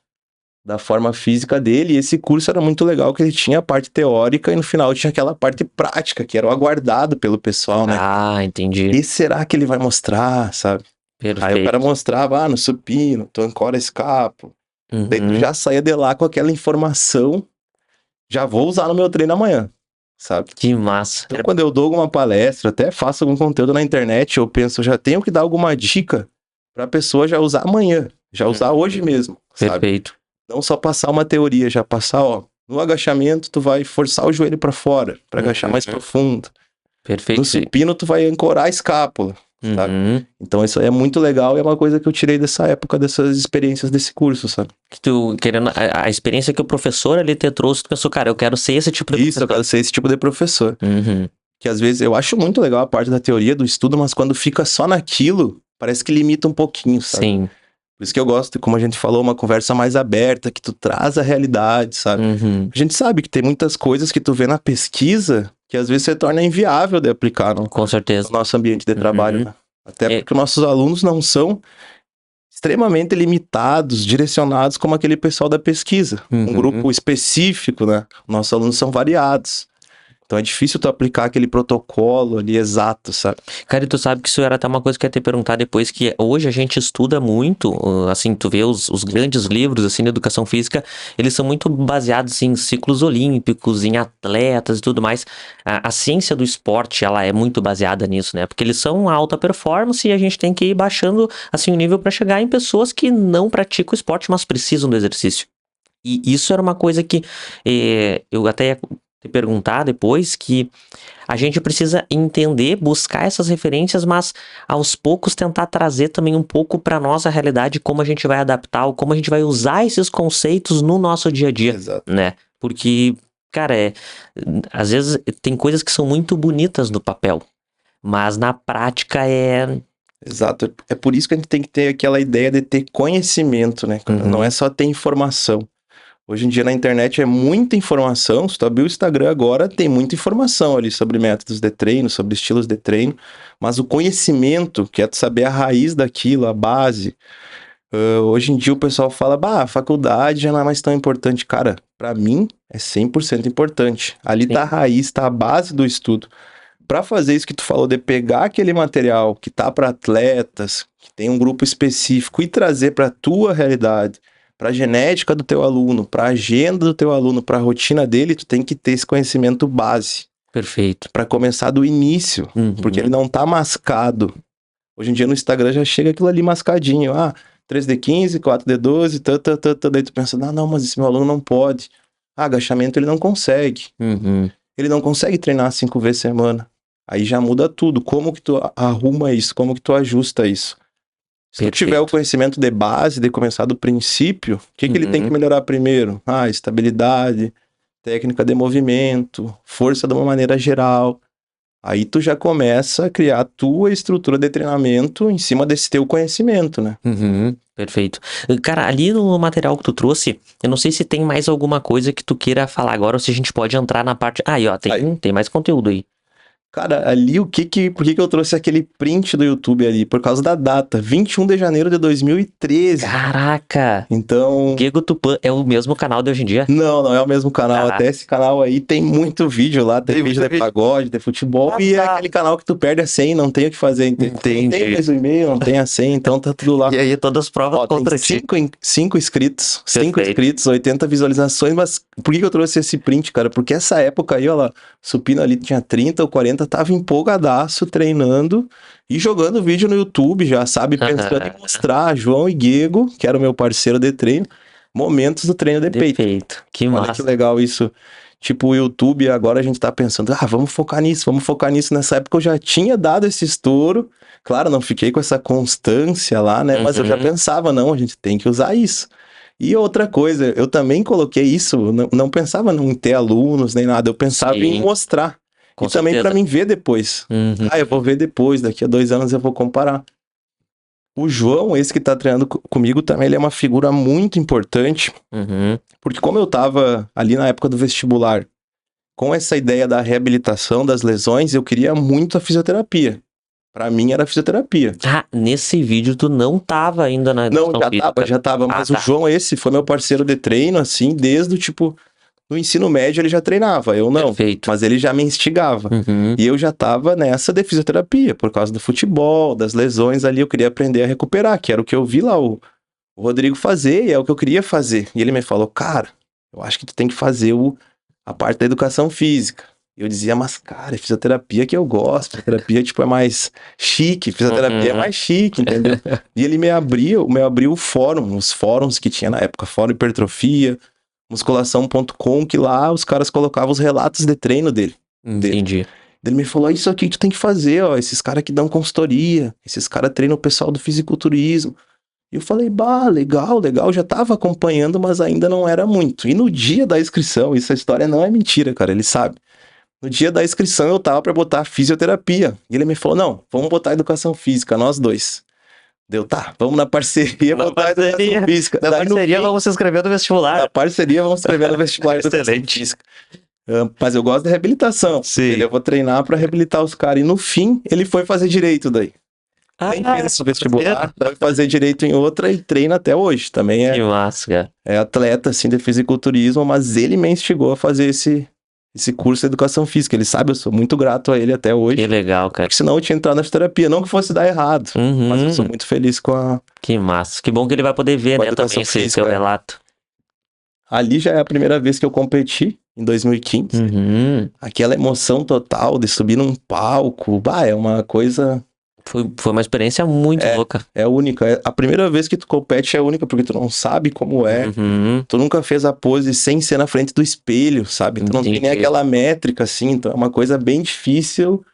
forma física dele, e esse curso era muito legal, que ele tinha a parte teórica e no final tinha aquela parte prática, que era o aguardado pelo pessoal, né? Ah, entendi. E será que ele vai mostrar, sabe? Perfeito. Aí o cara mostrava, no supino, tu ancora escapo. Daí tu já saía de lá com aquela informação, já vou usar no meu treino amanhã, sabe? Que massa. Então quando eu dou alguma palestra, até faço algum conteúdo na internet, eu penso, já tenho que dar alguma dica pra pessoa já usar amanhã, já usar hoje mesmo, sabe? Perfeito. Não só passar uma teoria, já passar, no agachamento tu vai forçar o joelho pra fora, pra agachar mais profundo. Perfeito. No supino tu vai ancorar a escápula, sabe? Então isso aí é muito legal e é uma coisa que eu tirei dessa época, dessas experiências desse curso, sabe? Que tu, querendo, a experiência que o professor ali te trouxe, tu pensou, cara, eu quero ser esse tipo de professor. Isso, eu quero ser esse tipo de professor. Que às vezes, eu acho muito legal a parte da teoria, do estudo, mas quando fica só naquilo, parece que limita um pouquinho, sabe? Sim. Por isso que eu gosto, como a gente falou, uma conversa mais aberta, que tu traz a realidade, sabe? A gente sabe que tem muitas coisas que tu vê na pesquisa que às vezes se torna inviável de aplicar Com certeza. no nosso ambiente de trabalho, né? Até porque nossos alunos não são extremamente limitados, direcionados como aquele pessoal da pesquisa. Um grupo específico, né? Nossos alunos são variados. Então é difícil tu aplicar aquele protocolo ali exato, sabe? Cara, e tu sabe que isso era até uma coisa que eu ia te perguntar depois, que hoje a gente estuda muito, assim, tu vê os grandes livros, assim, de educação física, eles são muito baseados em ciclos olímpicos, em atletas e tudo mais. A ciência do esporte, ela é muito baseada nisso, né? Porque eles são alta performance e a gente tem que ir baixando, assim, o nível para chegar em pessoas que não praticam esporte, mas precisam do exercício. E isso era uma coisa que eu até ia te perguntar depois, que a gente precisa entender, buscar essas referências, mas aos poucos tentar trazer também um pouco para nossa realidade, como a gente vai adaptar, ou como a gente vai usar esses conceitos no nosso dia a dia, né? Porque, cara, às vezes tem coisas que são muito bonitas no papel, mas na prática Exato, é por isso que a gente tem que ter aquela ideia de ter conhecimento, né? Não é só ter informação. Hoje em dia na internet é muita informação, se tu abrir o Instagram agora, tem muita informação ali sobre métodos de treino, sobre estilos de treino, mas o conhecimento, que é tu saber a raiz daquilo, a base, hoje em dia o pessoal fala, a faculdade já não é mais tão importante. Cara, pra mim é 100% importante. Ali tá a raiz, tá a base do estudo. Pra fazer isso que tu falou, de pegar aquele material que tá para atletas, que tem um grupo específico e trazer pra tua realidade, pra genética do teu aluno, pra agenda do teu aluno, pra rotina dele, tu tem que ter esse conhecimento base. Perfeito. Pra começar do início, porque ele não tá mascado. Hoje em dia no Instagram já chega aquilo ali mascadinho. 3D15, 4D12, daí tu pensa, não, mas esse meu aluno não pode. Agachamento ele não consegue. Ele não consegue treinar 5 vezes por semana. Aí já muda tudo. Como que tu arruma isso? Como que tu ajusta isso? Se tu tiver o conhecimento de base, de começar do princípio, o que ele tem que melhorar primeiro? Estabilidade, técnica de movimento, força de uma maneira geral. Aí tu já começa a criar a tua estrutura de treinamento em cima desse teu conhecimento, né? Perfeito. Cara, ali no material que tu trouxe, eu não sei se tem mais alguma coisa que tu queira falar agora ou se a gente pode entrar na parte... Aí, ó, tem mais conteúdo aí. Cara, ali por que eu trouxe aquele print do YouTube ali? Por causa da data, 21 de janeiro de 2013. Caraca! Então... Gego Tupã é o mesmo canal de hoje em dia? Não é o mesmo canal. Até esse canal aí tem muito vídeo lá, tem vídeo de pagode, de futebol, e é aquele canal que tu perde a senha, não tem o que fazer. Entendi. Não tem mais o e-mail, não tem a senha, então tá tudo lá. E aí todas as provas contra ti. 5 inscritos, Perfeito. 5 inscritos, 80 visualizações, mas por que eu trouxe esse print, cara? Porque essa época aí, ó lá, supino ali tinha 30 ou 40, tava empolgadaço, treinando e jogando vídeo no YouTube já, sabe? Pensando em mostrar João e Gego, que era o meu parceiro de treino, momentos do treino de peito. Que Olha massa. que legal isso. Tipo, o YouTube, agora a gente tá pensando, vamos focar nisso. Nessa época eu já tinha dado esse estouro. Claro, não fiquei com essa constância lá, né? Mas eu já pensava, não, a gente tem que usar isso. E outra coisa, eu também coloquei isso, não pensava em ter alunos nem nada, eu pensava em mostrar. Com e também certeza. pra mim ver depois. Eu vou ver depois, daqui a 2 anos eu vou comparar. O João, esse que tá treinando comigo também, ele é uma figura muito importante, porque como eu tava ali na época do vestibular, com essa ideia da reabilitação das lesões, eu queria muito a fisioterapia. Pra mim era fisioterapia. Nesse vídeo tu não tava ainda na educação física? Não, já tava, mas o João esse foi meu parceiro de treino, assim, desde o tipo... No ensino médio ele já treinava, eu não. Perfeito. Mas ele já me instigava. E eu já tava nessa de fisioterapia, por causa do futebol, das lesões ali, eu queria aprender a recuperar, que era o que eu vi lá o Rodrigo fazer, e é o que eu queria fazer. E ele me falou, cara, eu acho que tu tem que fazer a parte da educação física. E eu dizia, mas cara, é fisioterapia que eu gosto, fisioterapia tipo é mais chique, fisioterapia é mais chique, entendeu? E ele me abriu o fórum, os fóruns que tinha na época, Fórum Hipertrofia, musculação.com, que lá os caras colocavam os relatos de treino dele. Entendi. Ele me falou, isso aqui que tu tem que fazer, ó, esses caras que dão consultoria, esses caras treinam o pessoal do fisiculturismo. E eu falei, legal, já tava acompanhando, mas ainda não era muito. E no dia da inscrição, essa história não é mentira, cara, ele sabe. No dia da inscrição eu tava pra botar fisioterapia. E ele me falou, não, vamos botar educação física, nós dois. Deu, vamos na parceria botar educação física. Na parceria vamos se inscrever no vestibular. Na parceria vamos se inscrever no vestibular. Excelente. Mas eu gosto de reabilitação. Sim. Eu vou treinar pra reabilitar os caras. E no fim, ele foi fazer direito daí. Nem fez esse vestibular, vai fazer direito em outra e treina até hoje. Também Que massa, cara. É atleta, assim, de fisiculturismo, mas ele me instigou a fazer esse curso de educação física. Ele sabe, eu sou muito grato a ele até hoje. Que legal, cara. Porque senão eu tinha entrado na fisioterapia. Não que fosse dar errado, mas eu sou muito feliz com a... Que massa. Que bom que ele vai poder ver, né, também esse seu relato. Ali já é a primeira vez que eu competi, em 2015. Aquela emoção total de subir num palco. É uma coisa... Foi uma experiência muito louca. É única. A primeira vez que tu compete é única, porque tu não sabe como é. Tu nunca fez a pose sem ser na frente do espelho, sabe? Tu não tem nem aquela métrica, assim. Então é uma coisa bem difícil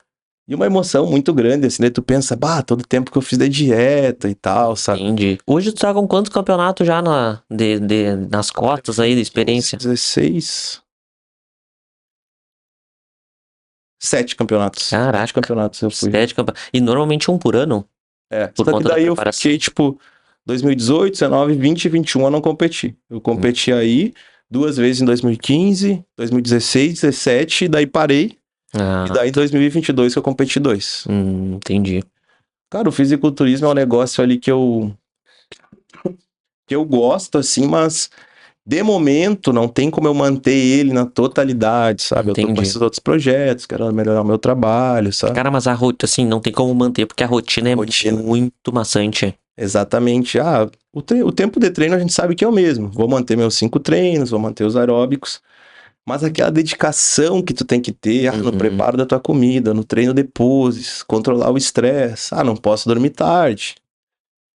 e uma emoção muito grande, assim. Daí tu pensa, todo o tempo que eu fiz de dieta e tal, sabe? Entendi. Hoje tu tá com quantos campeonatos já nas costas aí da experiência? 16... 7 campeonatos. Caraca. 7 campeonatos eu fui. 7 campeonatos. E normalmente um por ano? Por só que daí eu fiquei, 2018, 19, 20 e 21 eu não competi. Eu competi aí 2 vezes em 2015, 2016, 2017, e daí parei. E daí em 2022 que eu competi 2. Entendi. Cara, o fisiculturismo é um negócio ali que eu gosto, assim, mas... De momento, não tem como eu manter ele na totalidade, sabe? Entendi. Eu tô com esses outros projetos, quero melhorar o meu trabalho, sabe? Cara, mas assim, não tem como manter, porque a rotina é muito maçante. Exatamente. O tempo de treino a gente sabe que é o mesmo. Vou manter meus 5 treinos, vou manter os aeróbicos. Mas aquela dedicação que tu tem que ter no preparo da tua comida, no treino de poses, controlar o estresse. Não posso dormir tarde.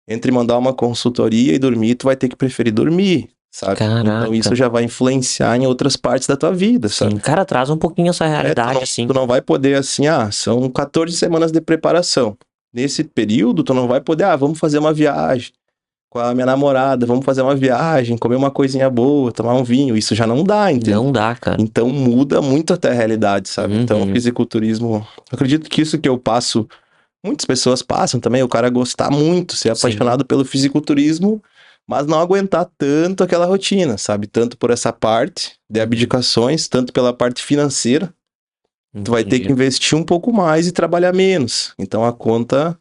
Entre mandar uma consultoria e dormir, tu vai ter que preferir dormir, sabe? Caraca. Então isso já vai influenciar em outras partes da tua vida, sabe? Sim, cara, traz um pouquinho essa realidade, assim. Tu não vai poder assim, são 14 semanas de preparação. Nesse período, tu não vai poder, vamos fazer uma viagem com a minha namorada, vamos fazer uma viagem, comer uma coisinha boa, tomar um vinho. Isso já não dá, entendeu? Não dá, cara. Então muda muito até a realidade, sabe? Então o fisiculturismo, eu acredito que isso que eu passo, muitas pessoas passam também, o cara gostar muito, ser apaixonado pelo fisiculturismo, mas não aguentar tanto aquela rotina, sabe? Tanto por essa parte de abdicações, tanto pela parte financeira. Tu vai ter que investir um pouco mais e trabalhar menos. Então a conta,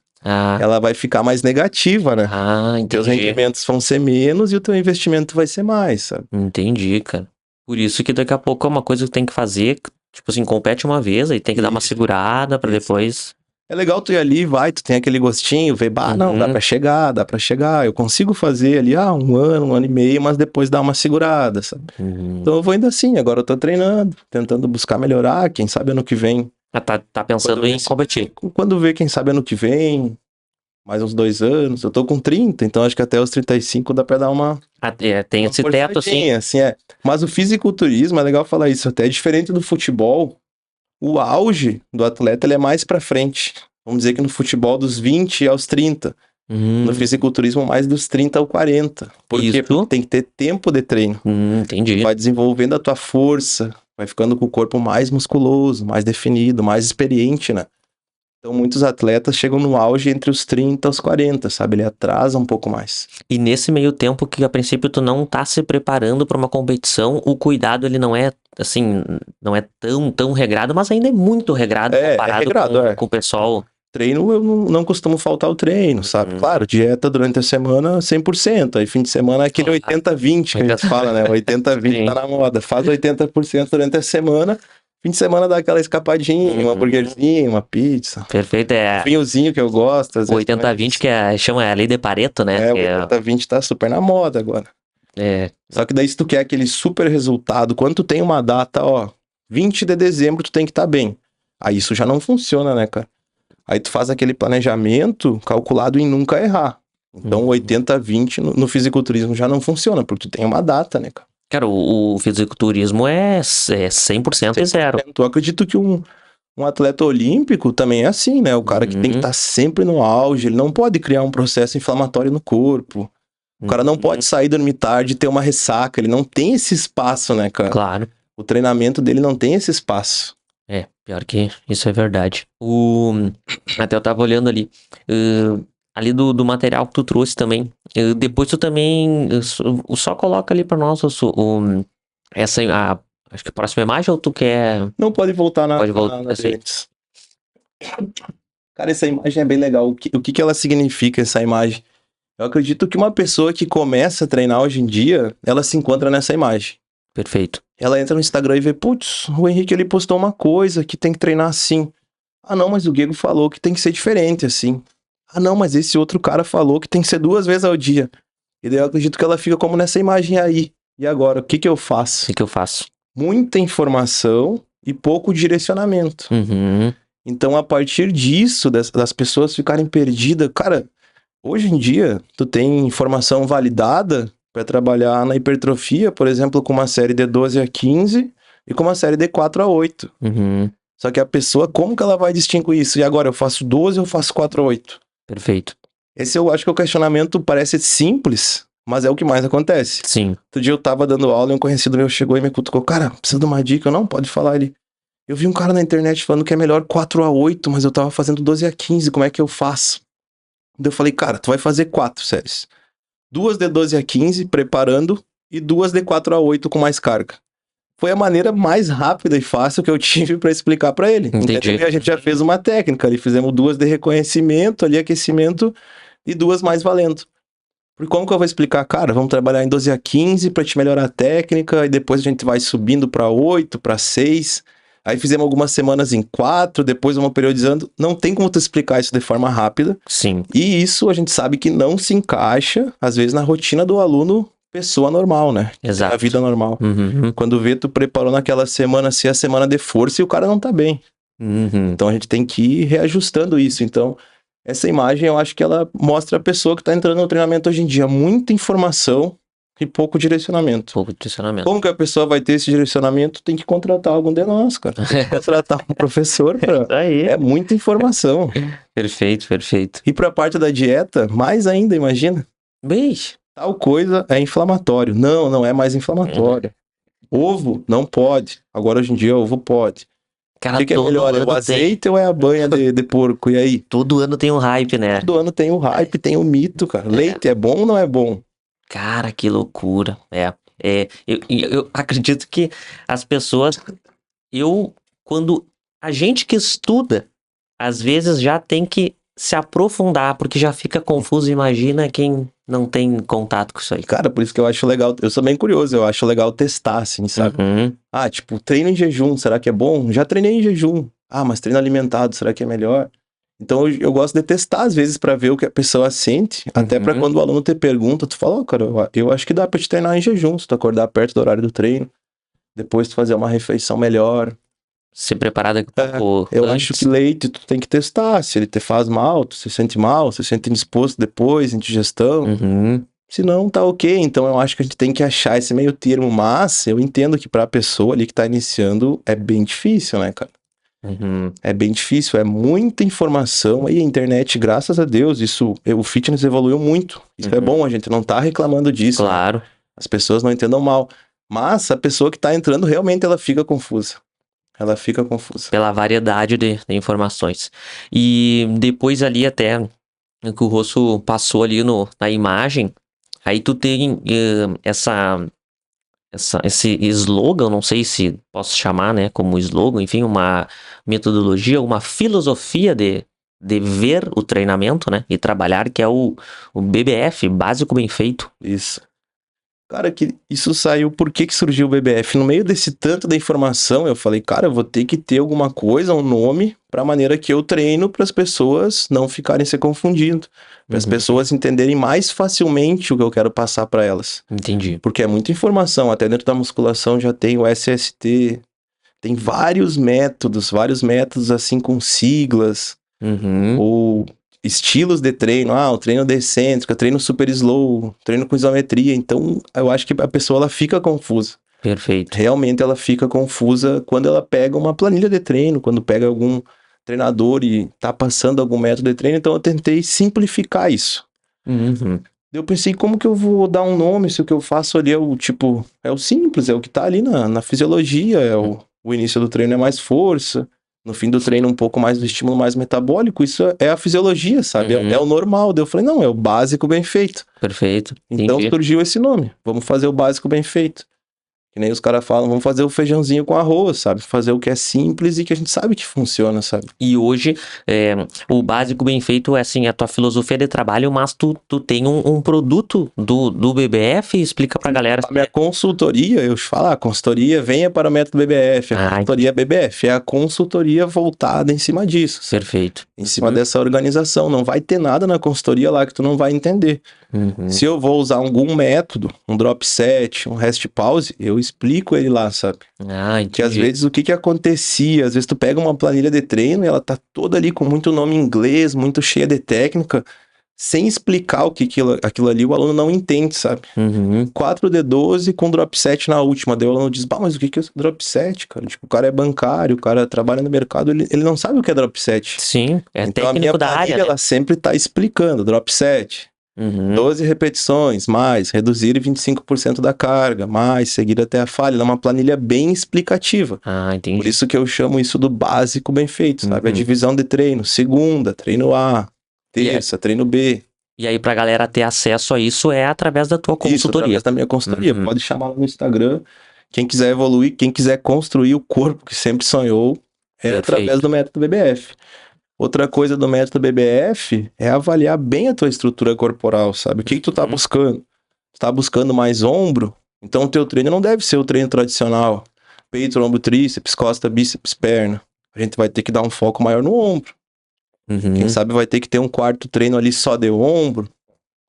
ela vai ficar mais negativa, né? Entendi. Teus rendimentos vão ser menos e o teu investimento vai ser mais, sabe? Entendi, cara. Por isso que daqui a pouco é uma coisa que tem que fazer, tipo assim, compete uma vez, aí tem que dar uma segurada pra depois... É legal tu ir ali, tu tem aquele gostinho, ver, não, dá pra chegar, eu consigo fazer ali, 1 ano, 1 ano e meio, mas depois dá uma segurada, sabe? Então eu vou indo assim, agora eu tô treinando, tentando buscar melhorar, quem sabe ano que vem. Tá pensando em competir? Quando vê, quem sabe ano que vem, mais uns 2 anos, eu tô com 30, então acho que até os 35 dá pra dar uma... tem esse teto, assim. Mas o fisiculturismo, é legal falar isso, até é diferente do futebol. O auge do atleta, ele é mais pra frente. Vamos dizer que no futebol dos 20 aos 30. No fisiculturismo, mais dos 30 aos 40. Porque tem que ter tempo de treino. Entendi. Vai desenvolvendo a tua força, vai ficando com o corpo mais musculoso, mais definido, mais experiente, né? Então, muitos atletas chegam no auge entre os 30 aos 40, sabe? Ele atrasa um pouco mais. E nesse meio tempo que, a princípio, tu não tá se preparando pra uma competição, o cuidado, ele não é, assim, não é tão regrado, mas ainda é muito regrado comparado com o pessoal. Treino, eu não costumo faltar o treino, sabe? Claro, dieta durante a semana, 100%. Aí, fim de semana, é aquele 80-20 que a gente fala, né? 80-20 tá na moda. Faz 80% durante a semana... Fim de semana dá aquela escapadinha, uma hamburguerzinha, uma pizza. Perfeito, Um vinhozinho que eu gosto. 80-20 que chama a lei de Pareto, né? O 80-20 tá super na moda agora. Só que daí se tu quer aquele super resultado, quando tu tem uma data, 20 de dezembro tu tem que estar bem. Aí isso já não funciona, né, cara? Aí tu faz aquele planejamento calculado em nunca errar. Então 80-20 no fisiculturismo já não funciona, porque tu tem uma data, né, cara? Cara, o fisiculturismo é 100% e zero. Eu acredito que um atleta olímpico também é assim, né? O cara que tem que estar sempre no auge, ele não pode criar um processo inflamatório no corpo. O cara não pode sair dormir tarde e ter uma ressaca, ele não tem esse espaço, né, cara? Claro. O treinamento dele não tem esse espaço. Pior que isso é verdade. Até eu tava olhando ali. Ali do material que tu trouxe também. Depois tu também só coloca ali pra nós acho que a próxima imagem ou tu quer... Não, pode voltar na assim. Cara, essa imagem é bem legal. O que ela significa, essa imagem? Eu acredito que uma pessoa que começa a treinar hoje em dia, ela se encontra nessa imagem. Perfeito. Ela entra no Instagram e vê, putz, o Henrique ele postou uma coisa que tem que treinar assim. Não, mas o Diego falou que tem que ser diferente assim. Não, mas esse outro cara falou que tem que ser 2 vezes ao dia. E daí eu acredito que ela fica como nessa imagem aí. E agora, o que eu faço? O que eu faço? Muita informação e pouco direcionamento. Então, a partir disso, das pessoas ficarem perdidas... Cara, hoje em dia, tu tem informação validada para trabalhar na hipertrofia, por exemplo, com uma série de 12 a 15 e com uma série de 4 a 8. Só que a pessoa, como que ela vai distinguir isso? E agora, eu faço 12 ou eu faço 4 a 8? Perfeito. Esse eu acho que o questionamento parece simples, mas é o que mais acontece. Sim. Outro dia eu tava dando aula e um conhecido meu chegou e me cutucou. Cara, precisa de uma dica? Eu não, pode falar ali. Eu vi um cara na internet falando que é melhor 4 a 8, mas eu tava fazendo 12 a 15, como é que eu faço? Daí eu falei, cara, tu vai fazer 4 séries. 2 de 12 a 15, preparando, e 2 de 4 a 8 com mais carga. Foi a maneira mais rápida e fácil que eu tive pra explicar pra ele. Entendi. E a gente já fez uma técnica ali, fizemos 2 de reconhecimento, ali aquecimento, e 2 mais valendo. Porque como que eu vou explicar? Cara, vamos trabalhar em 12 a 15 pra te melhorar a técnica, e depois a gente vai subindo pra 8, pra 6. Aí fizemos algumas semanas em 4, depois vamos periodizando. Não tem como tu explicar isso de forma rápida. Sim. E isso a gente sabe que não se encaixa, às vezes, na rotina do aluno pessoa normal, né? Exato. A vida normal. Uhum. Quando vê, tu preparou naquela semana, assim, a semana de força e o cara não tá bem. Uhum. Então a gente tem que ir reajustando isso. Então, essa imagem eu acho que ela mostra a pessoa que tá entrando no treinamento hoje em dia. Muita informação e pouco direcionamento. Pouco direcionamento. Como que a pessoa vai ter esse direcionamento? Tem que contratar algum de nós, cara. Tem que contratar um professor pra... Aí. É muita informação. Perfeito, perfeito. E pra parte da dieta, mais ainda, imagina. Beijo. Tal coisa é inflamatório. Não, não é mais inflamatório. Ovo, não pode. Agora, hoje em dia, ovo pode. Cara, O que é melhor? É o azeite ou é a banha de porco? E aí? Todo ano tem um hype, né? Todo ano tem o hype, tem o mito, cara. Leite é bom ou não é bom? Cara, que loucura. Eu acredito que as pessoas. Quando a gente que estuda, às vezes já tem que se aprofundar, porque já fica confuso. Imagina quem não tem contato com isso aí. Cara, por isso que eu acho legal. Eu sou bem curioso, eu acho legal testar, assim, sabe? Uhum. Ah, tipo, treino em jejum, será que é bom? Já treinei em jejum. Ah, mas treino alimentado, será que é melhor? Então eu gosto de testar às vezes pra ver o que a pessoa sente, até pra quando o aluno te pergunta, tu fala, cara, eu acho que dá pra te treinar em jejum, se tu acordar perto do horário do treino, depois tu fazer uma refeição melhor. Se preparar daqui a pouco. Eu acho que leite tu tem que testar, se ele te faz mal, tu se sente mal, se sente indisposto depois, indigestão. Uhum. Se não, tá ok. Então eu acho que a gente tem que achar esse meio termo, mas eu entendo que pra pessoa ali que tá iniciando é bem difícil, né, cara? Uhum. É bem difícil, é muita informação. E a internet, graças a Deus, o fitness evoluiu muito. Isso é bom, a gente não tá reclamando disso. Claro. Né? As pessoas não entendam mal. Mas a pessoa que tá entrando, realmente ela fica confusa. Ela fica confusa. Pela variedade de informações. E depois ali até que o Rosso passou ali na imagem, aí tu tem esse slogan, não sei se posso chamar, né, como slogan, enfim, uma metodologia, uma filosofia de ver o treinamento, né, e trabalhar, que é o BBF, Básico Bem Feito. Isso. Cara, que isso saiu, por que surgiu o BBF? No meio desse tanto da informação, eu falei, cara, eu vou ter que ter alguma coisa, um nome, pra maneira que eu treino para as pessoas não ficarem se confundindo, para as pessoas entenderem mais facilmente o que eu quero passar para elas. Entendi. Porque é muita informação, até dentro da musculação já tem o SST, tem vários métodos assim com siglas, ou estilos de treino, o treino decêntrico, treino super slow, treino com isometria. Então, eu acho que a pessoa ela fica confusa. Perfeito. Realmente ela fica confusa quando ela pega uma planilha de treino, quando pega algum treinador e tá passando algum método de treino. Então, eu tentei simplificar isso. Eu pensei, como que eu vou dar um nome se o que eu faço ali é o simples, é o que tá ali na fisiologia, o início do treino é mais força, no fim do treino um pouco mais do estímulo mais metabólico, isso é a fisiologia, sabe? É o normal. Daí eu falei, não, é o básico bem feito. Perfeito. Então surgiu esse nome, vamos fazer o básico bem feito. Que nem os caras falam, vamos fazer o feijãozinho com arroz, sabe? Fazer o que é simples e que a gente sabe que funciona, sabe? E hoje, o básico bem feito é assim, a tua filosofia de trabalho, mas tu tem um produto do BBF, explica pra galera. A minha consultoria, eu falo, a consultoria venha para o método BBF, a consultoria BBF, é a consultoria voltada em cima disso. Perfeito. Em cima dessa organização, não vai ter nada na consultoria lá que tu não vai entender. Se eu vou usar algum método, um drop set, um rest pause, eu explico ele lá, sabe? Que às vezes o que acontecia, às vezes tu pega uma planilha de treino e ela tá toda ali com muito nome em inglês, muito cheia de técnica, sem explicar o que aquilo ali, o aluno não entende, sabe? 4D12 com drop set na última, daí o aluno diz, mas o que é drop set, cara? Tipo, o cara é bancário, o cara trabalha no mercado, ele não sabe o que é drop set. Sim, então, técnico a minha da área, né? Ela sempre tá explicando, drop set, 12 repetições, mais reduzir 25% da carga, mais seguir até a falha. Ela é uma planilha bem explicativa. Entendi. Por isso que eu chamo isso do básico bem feito, sabe? A divisão de treino, segunda, treino A, terça, treino B. E aí pra galera ter acesso a isso é através da tua consultoria. Isso, através da minha consultoria. Pode chamar lá no Instagram. Quem quiser evoluir, quem quiser construir o corpo que sempre sonhou, através do método BBF. Outra coisa do método BBF é avaliar bem a tua estrutura corporal, sabe? O que tu tá buscando? Tu tá buscando mais ombro? Então o teu treino não deve ser o treino tradicional. peito, ombro, tríceps, costa, bíceps, perna. A gente vai ter que dar um foco maior no ombro. Quem sabe vai ter que ter um quarto treino ali só de ombro,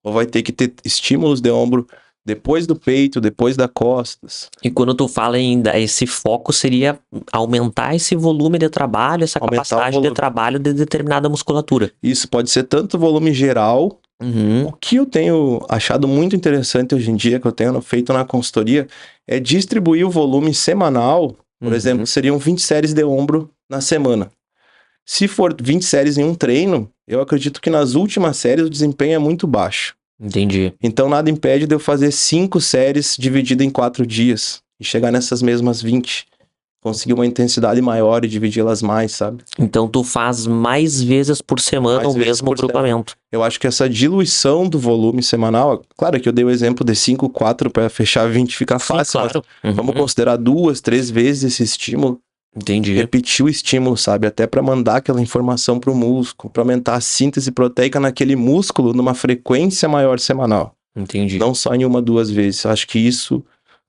ou vai ter que ter estímulos de ombro depois do peito, depois das costas. E quando tu fala em esse foco, seria aumentar esse volume de trabalho, essa capacidade de trabalho de determinada musculatura. Isso pode ser tanto volume geral. O que eu tenho achado muito interessante hoje em dia, que eu tenho feito na consultoria, é distribuir o volume semanal. Por exemplo, seriam 20 séries de ombro na semana. Se for 20 séries em um treino, eu acredito que nas últimas séries o desempenho é muito baixo. Entendi. Então nada impede de eu fazer 5 séries divididas em 4 dias e chegar nessas mesmas 20. Conseguir uma intensidade maior e dividi-las mais, sabe? Então tu faz mais vezes por semana o mesmo grupamento. Eu acho que essa diluição do volume semanal, claro que eu dei o exemplo de 5, 4 para fechar 20 fica fácil, claro. Mas vamos considerar 2, 3 vezes esse estímulo. Entendi. Repetir o estímulo, sabe? Até para mandar aquela informação pro músculo, para aumentar a síntese proteica naquele músculo numa frequência maior semanal. Entendi. Não só em 1, 2 vezes. Eu acho que isso,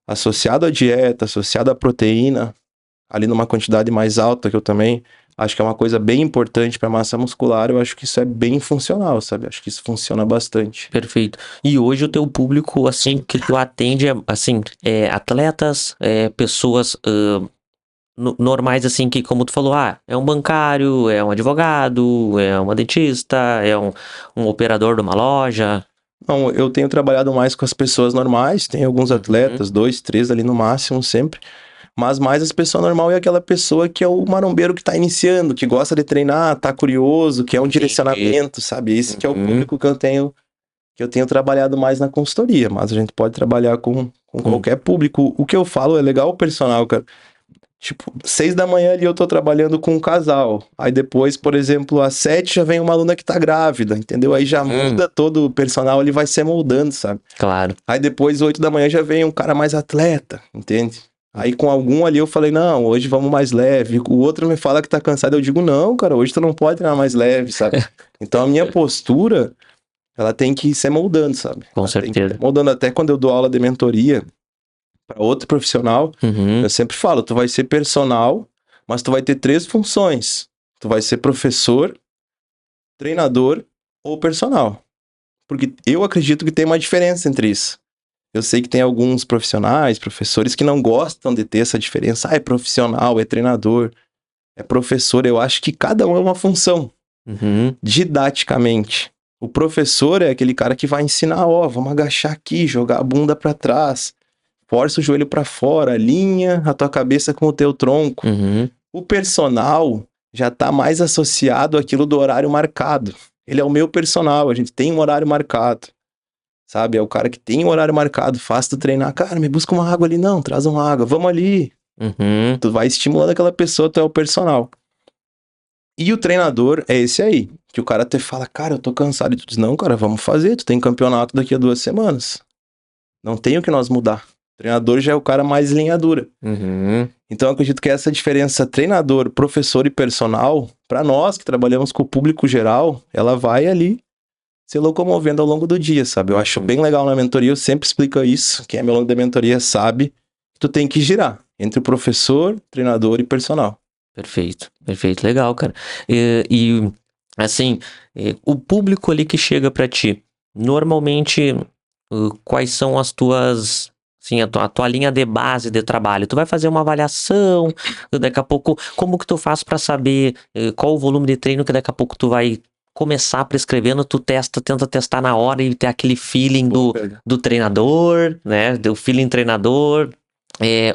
associado à dieta, associado à proteína, ali numa quantidade mais alta, que eu também acho que é uma coisa bem importante para massa muscular, eu acho que isso é bem funcional, sabe? Acho que isso funciona bastante. Perfeito. E hoje o teu público, assim, que tu atende, assim, atletas, pessoas normais, assim, que, como tu falou, é um bancário, é um advogado, é uma dentista, é um operador de uma loja. Não, eu tenho trabalhado mais com as pessoas normais, tem alguns atletas, 2, 3 ali no máximo sempre, mas mais as pessoas normais é aquela pessoa que é o marombeiro que tá iniciando, que gosta de treinar, tá curioso, que é um direcionamento, sabe? Esse que é o público que eu tenho trabalhado mais na consultoria, mas a gente pode trabalhar com qualquer público. O que eu falo é legal o personal, cara. Tipo, 6 da manhã ali eu tô trabalhando com um casal. Aí depois, por exemplo, às 7 já vem uma aluna que tá grávida, entendeu? Aí já muda todo o personal, ele vai se moldando, sabe? Claro. Aí depois, 8 da manhã, já vem um cara mais atleta, entende? Aí com algum ali eu falei, não, hoje vamos mais leve. O outro me fala que tá cansado, eu digo, não, cara, hoje tu não pode treinar mais leve, sabe? Então a minha postura, ela tem que ir se moldando, sabe? Com certeza. Moldando até quando eu dou aula de mentoria para outro profissional, eu sempre falo, tu vai ser personal, mas tu vai ter 3 funções. Tu vai ser professor, treinador ou personal. Porque eu acredito que tem uma diferença entre isso. Eu sei que tem alguns profissionais, professores que não gostam de ter essa diferença. É profissional, é treinador, é professor. Eu acho que cada um é uma função. Didaticamente. O professor é aquele cara que vai ensinar, vamos agachar aqui, jogar a bunda para trás. Força o joelho para fora, alinha a tua cabeça com o teu tronco. O personal já tá mais associado àquilo do horário marcado. Ele é o meu personal, a gente tem um horário marcado. Sabe? É o cara que tem um horário marcado, faz tu treinar. Cara, me busca uma água ali. Não, traz uma água, vamos ali. Tu vai estimulando aquela pessoa, tu é o personal. E o treinador é esse aí, que o cara te fala, cara, eu tô cansado. E tu diz, não, cara, vamos fazer, tu tem campeonato daqui a 2 semanas. Não tem o que nós mudar. O treinador já é o cara mais linha dura. Então eu acredito que essa diferença treinador, professor e personal, para nós que trabalhamos com o público geral, ela vai ali se locomovendo ao longo do dia, sabe? Eu acho bem legal na mentoria, eu sempre explico isso. Quem é meu aluno da mentoria sabe que tu tem que girar entre o professor, treinador e personal. Perfeito, perfeito, legal, cara. E assim, o público ali que chega pra ti, normalmente, quais são as tuas, assim, a tua linha de base de trabalho? Tu vai fazer uma avaliação, daqui a pouco, como que tu faz pra saber qual o volume de treino que daqui a pouco tu vai começar prescrevendo, tu tenta testar na hora e ter aquele feeling do treinador, né, do feeling treinador,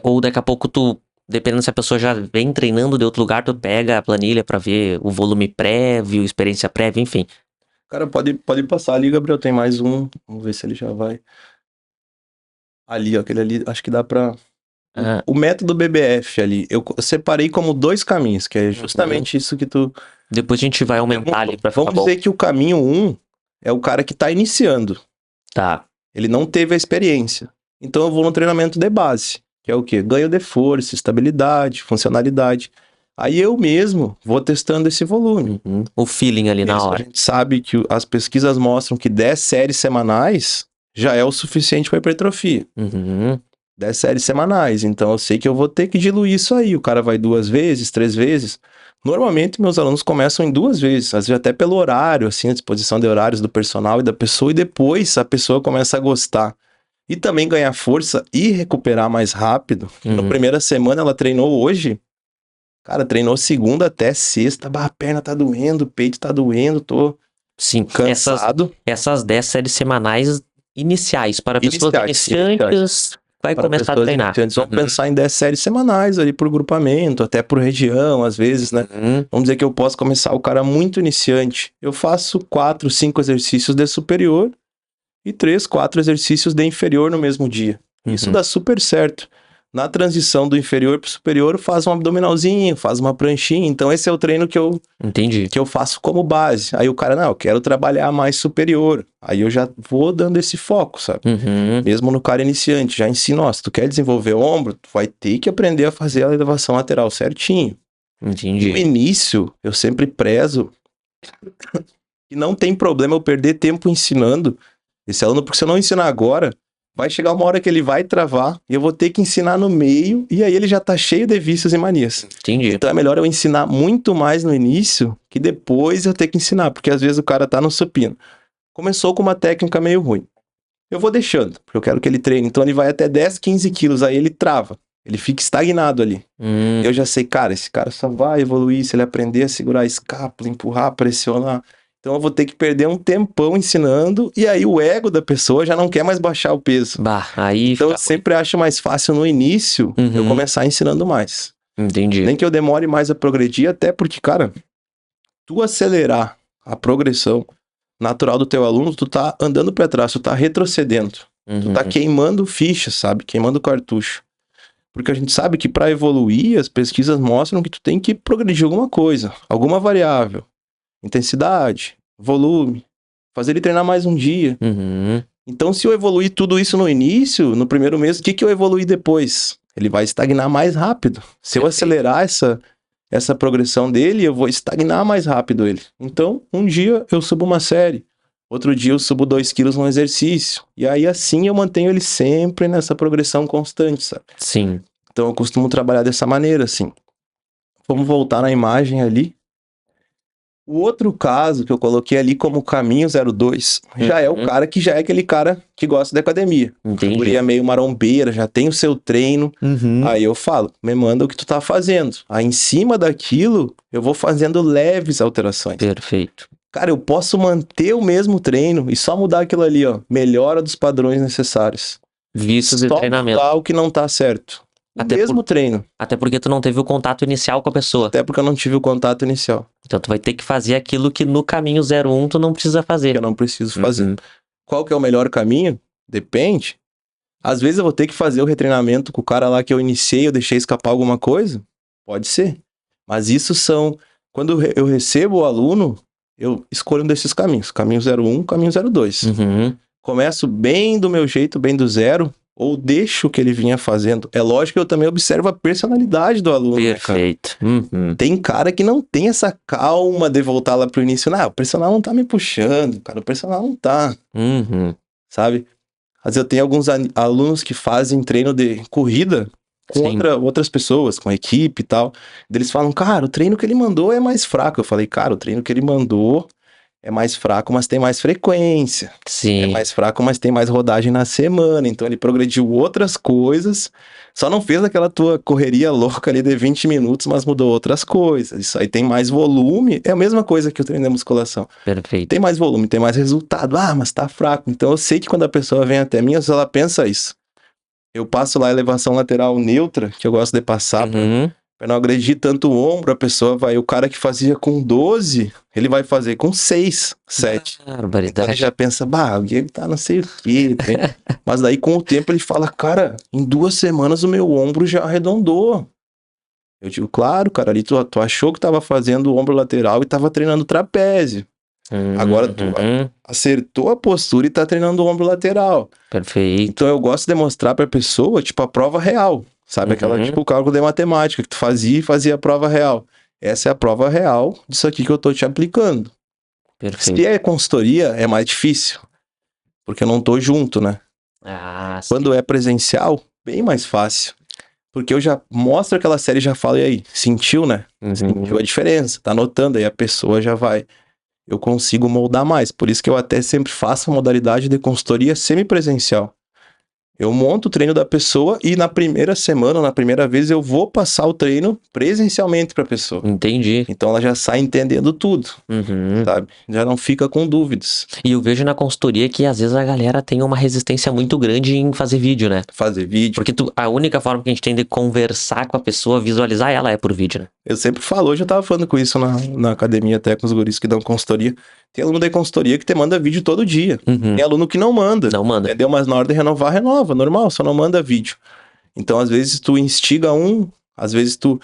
ou daqui a pouco tu, dependendo se a pessoa já vem treinando de outro lugar, tu pega a planilha pra ver o volume prévio, experiência prévia, enfim. Cara, pode passar ali, Gabriel, tem mais um, vamos ver se ele já vai. Ali, ó, aquele ali, acho que dá pra... O método BBF ali, eu separei como 2 caminhos, que é justamente isso que tu... Depois a gente vai aumentar ali pra ficar bom. Vamos dizer que o caminho 1 é o cara que tá iniciando. Tá. Ele não teve a experiência. Então eu vou no treinamento de base, que é o quê? Ganho de força, estabilidade, funcionalidade. Aí eu mesmo vou testando esse volume. O feeling ali na hora. A gente sabe que as pesquisas mostram que 10 séries semanais já é o suficiente para hipertrofia. 10 séries semanais. Então eu sei que eu vou ter que diluir isso aí. O cara vai 2 vezes, 3 vezes. Normalmente meus alunos começam em 2 vezes, às vezes até pelo horário, assim, a disposição de horários do personal e da pessoa, e depois a pessoa começa a gostar. E também ganhar força e recuperar mais rápido. Na primeira semana ela treinou hoje, cara, treinou segunda até sexta, a perna tá doendo, o peito tá doendo, tô Sim, cansado. Essas 10 séries semanais iniciais, para pessoas iniciantes, vai para começar a pessoas treinar. iniciantes, vamos pensar em 10 séries semanais ali por grupamento, até por região, às vezes, né? Vamos dizer que eu posso começar o cara muito iniciante. Eu faço 4, 5 exercícios de superior e 3, 4 exercícios de inferior no mesmo dia. Isso dá super certo. Na transição do inferior para o superior, faz um abdominalzinho, faz uma pranchinha. Então esse é o treino que eu faço como base. Aí o cara, não, eu quero trabalhar mais superior. Aí eu já vou dando esse foco, sabe? Mesmo no cara iniciante, já ensino, ó, se tu quer desenvolver o ombro, tu vai ter que aprender a fazer a elevação lateral certinho. Entendi. No início, eu sempre prezo que não tem problema eu perder tempo ensinando esse aluno, porque se eu não ensinar agora, vai chegar uma hora que ele vai travar e eu vou ter que ensinar no meio e aí ele já tá cheio de vícios e manias. Entendi. Então é melhor eu ensinar muito mais no início que depois eu ter que ensinar, porque às vezes o cara tá no supino. Começou com uma técnica meio ruim. Eu vou deixando, porque eu quero que ele treine. Então ele vai até 10, 15 quilos, aí ele trava. Ele fica estagnado ali. Eu já sei, cara, esse cara só vai evoluir se ele aprender a segurar a escápula, empurrar, pressionar. Então eu vou ter que perder um tempão ensinando, e aí o ego da pessoa já não quer mais baixar o peso. Então eu sempre acho mais fácil no início eu começar ensinando mais. Entendi. Nem que eu demore mais a progredir, até porque, cara, tu acelerar a progressão natural do teu aluno, tu tá andando pra trás, tu tá retrocedendo. Tu tá queimando ficha, sabe? Queimando cartucho. Porque a gente sabe que para evoluir, as pesquisas mostram que tu tem que progredir alguma coisa, alguma variável. Intensidade, volume, fazer ele treinar mais um dia. Então, se eu evoluir tudo isso no início, no primeiro mês, o que eu evoluir depois? Ele vai estagnar mais rápido. Se eu acelerar essa progressão dele, eu vou estagnar mais rápido ele. Então, um dia eu subo uma série, outro dia eu subo 2 quilos no exercício. E aí, assim, eu mantenho ele sempre nessa progressão constante, sabe? Sim. Então, eu costumo trabalhar dessa maneira, assim. Vamos voltar na imagem ali. O outro caso que eu coloquei ali como caminho 02, já é o cara que já é aquele cara que gosta da academia. Entendi. É meio marombeira, já tem o seu treino. Aí eu falo, me manda o que tu tá fazendo. Aí em cima daquilo, eu vou fazendo leves alterações. Perfeito. Cara, eu posso manter o mesmo treino e só mudar aquilo ali, ó. Melhora dos padrões necessários. Vícios de treinamento. Só mudar o que não tá certo. Treino. Até porque tu não teve o contato inicial com a pessoa. Até porque eu não tive o contato inicial. Então tu vai ter que fazer aquilo que no caminho 01 tu não precisa fazer. Que eu não preciso fazer. Qual que é o melhor caminho? Depende. Às vezes eu vou ter que fazer o retreinamento com o cara lá que eu iniciei, eu deixei escapar alguma coisa. Pode ser. Mas isso são... Quando eu recebo o aluno, eu escolho um desses caminhos. Caminho 01, caminho 02. Começo bem do meu jeito, bem do zero, ou deixo o que ele vinha fazendo. É lógico que eu também observo a personalidade do aluno. Perfeito. Né, tem cara que não tem essa calma de voltar lá pro início. Não, o personal não tá me puxando, cara. O personal não tá. Sabe? Às vezes eu tenho alguns alunos que fazem treino de corrida com outras pessoas, com a equipe e tal. Eles falam, cara, o treino que ele mandou é mais fraco. Eu falei, cara, o treino que ele mandou é mais fraco, mas tem mais frequência. Sim. É mais fraco, mas tem mais rodagem na semana. Então ele progrediu outras coisas. Só não fez aquela tua correria louca ali de 20 minutos, mas mudou outras coisas. Isso aí tem mais volume. É a mesma coisa que o treino de musculação. Perfeito. Tem mais volume, tem mais resultado. Ah, mas tá fraco. Então eu sei que quando a pessoa vem até mim, ela pensa isso. Eu passo lá a elevação lateral neutra, que eu gosto de passar pra não agredir tanto o ombro. A pessoa vai... O cara que fazia com 12, ele vai fazer com 6, 7. Barbaridade. Então ele já pensa, o Diego tá não sei o quê. Mas daí com o tempo ele fala, cara, em 2 semanas o meu ombro já arredondou. Eu digo, claro, cara, ali tu achou que tava fazendo o ombro lateral e tava treinando trapézio. Agora tu acertou a postura e tá treinando o ombro lateral. Perfeito. Então eu gosto de mostrar pra pessoa, tipo, a prova real. Sabe, aquela, tipo, o cálculo de matemática que tu fazia a prova real. Essa é a prova real disso aqui que eu tô te aplicando. Perfeito. Se é consultoria, é mais difícil. Porque eu não tô junto, né? Ah, sim. Quando é presencial, bem mais fácil. Porque eu já mostro aquela série e já falo, e aí, sentiu, né? Sentiu a diferença, tá notando, aí a pessoa já vai. Eu consigo moldar mais. Por isso que eu até sempre faço a modalidade de consultoria semipresencial. Eu monto o treino da pessoa e na primeira semana, na primeira vez, eu vou passar o treino presencialmente para a pessoa. Entendi. Então ela já sai entendendo tudo, sabe? Já não fica com dúvidas. E eu vejo na consultoria que às vezes a galera tem uma resistência muito grande em fazer vídeo, né? Fazer vídeo. Porque a única forma que a gente tem de conversar com a pessoa, visualizar ela, é por vídeo, né? Eu sempre falo, hoje eu tava falando com isso na academia até com os guris que dão consultoria. Tem aluno da consultoria que te manda vídeo todo dia. Tem aluno que não manda. Não manda. Entendeu? Mas na hora de renovar, renova. Normal, só não manda vídeo. Então, às vezes, tu instiga às vezes tu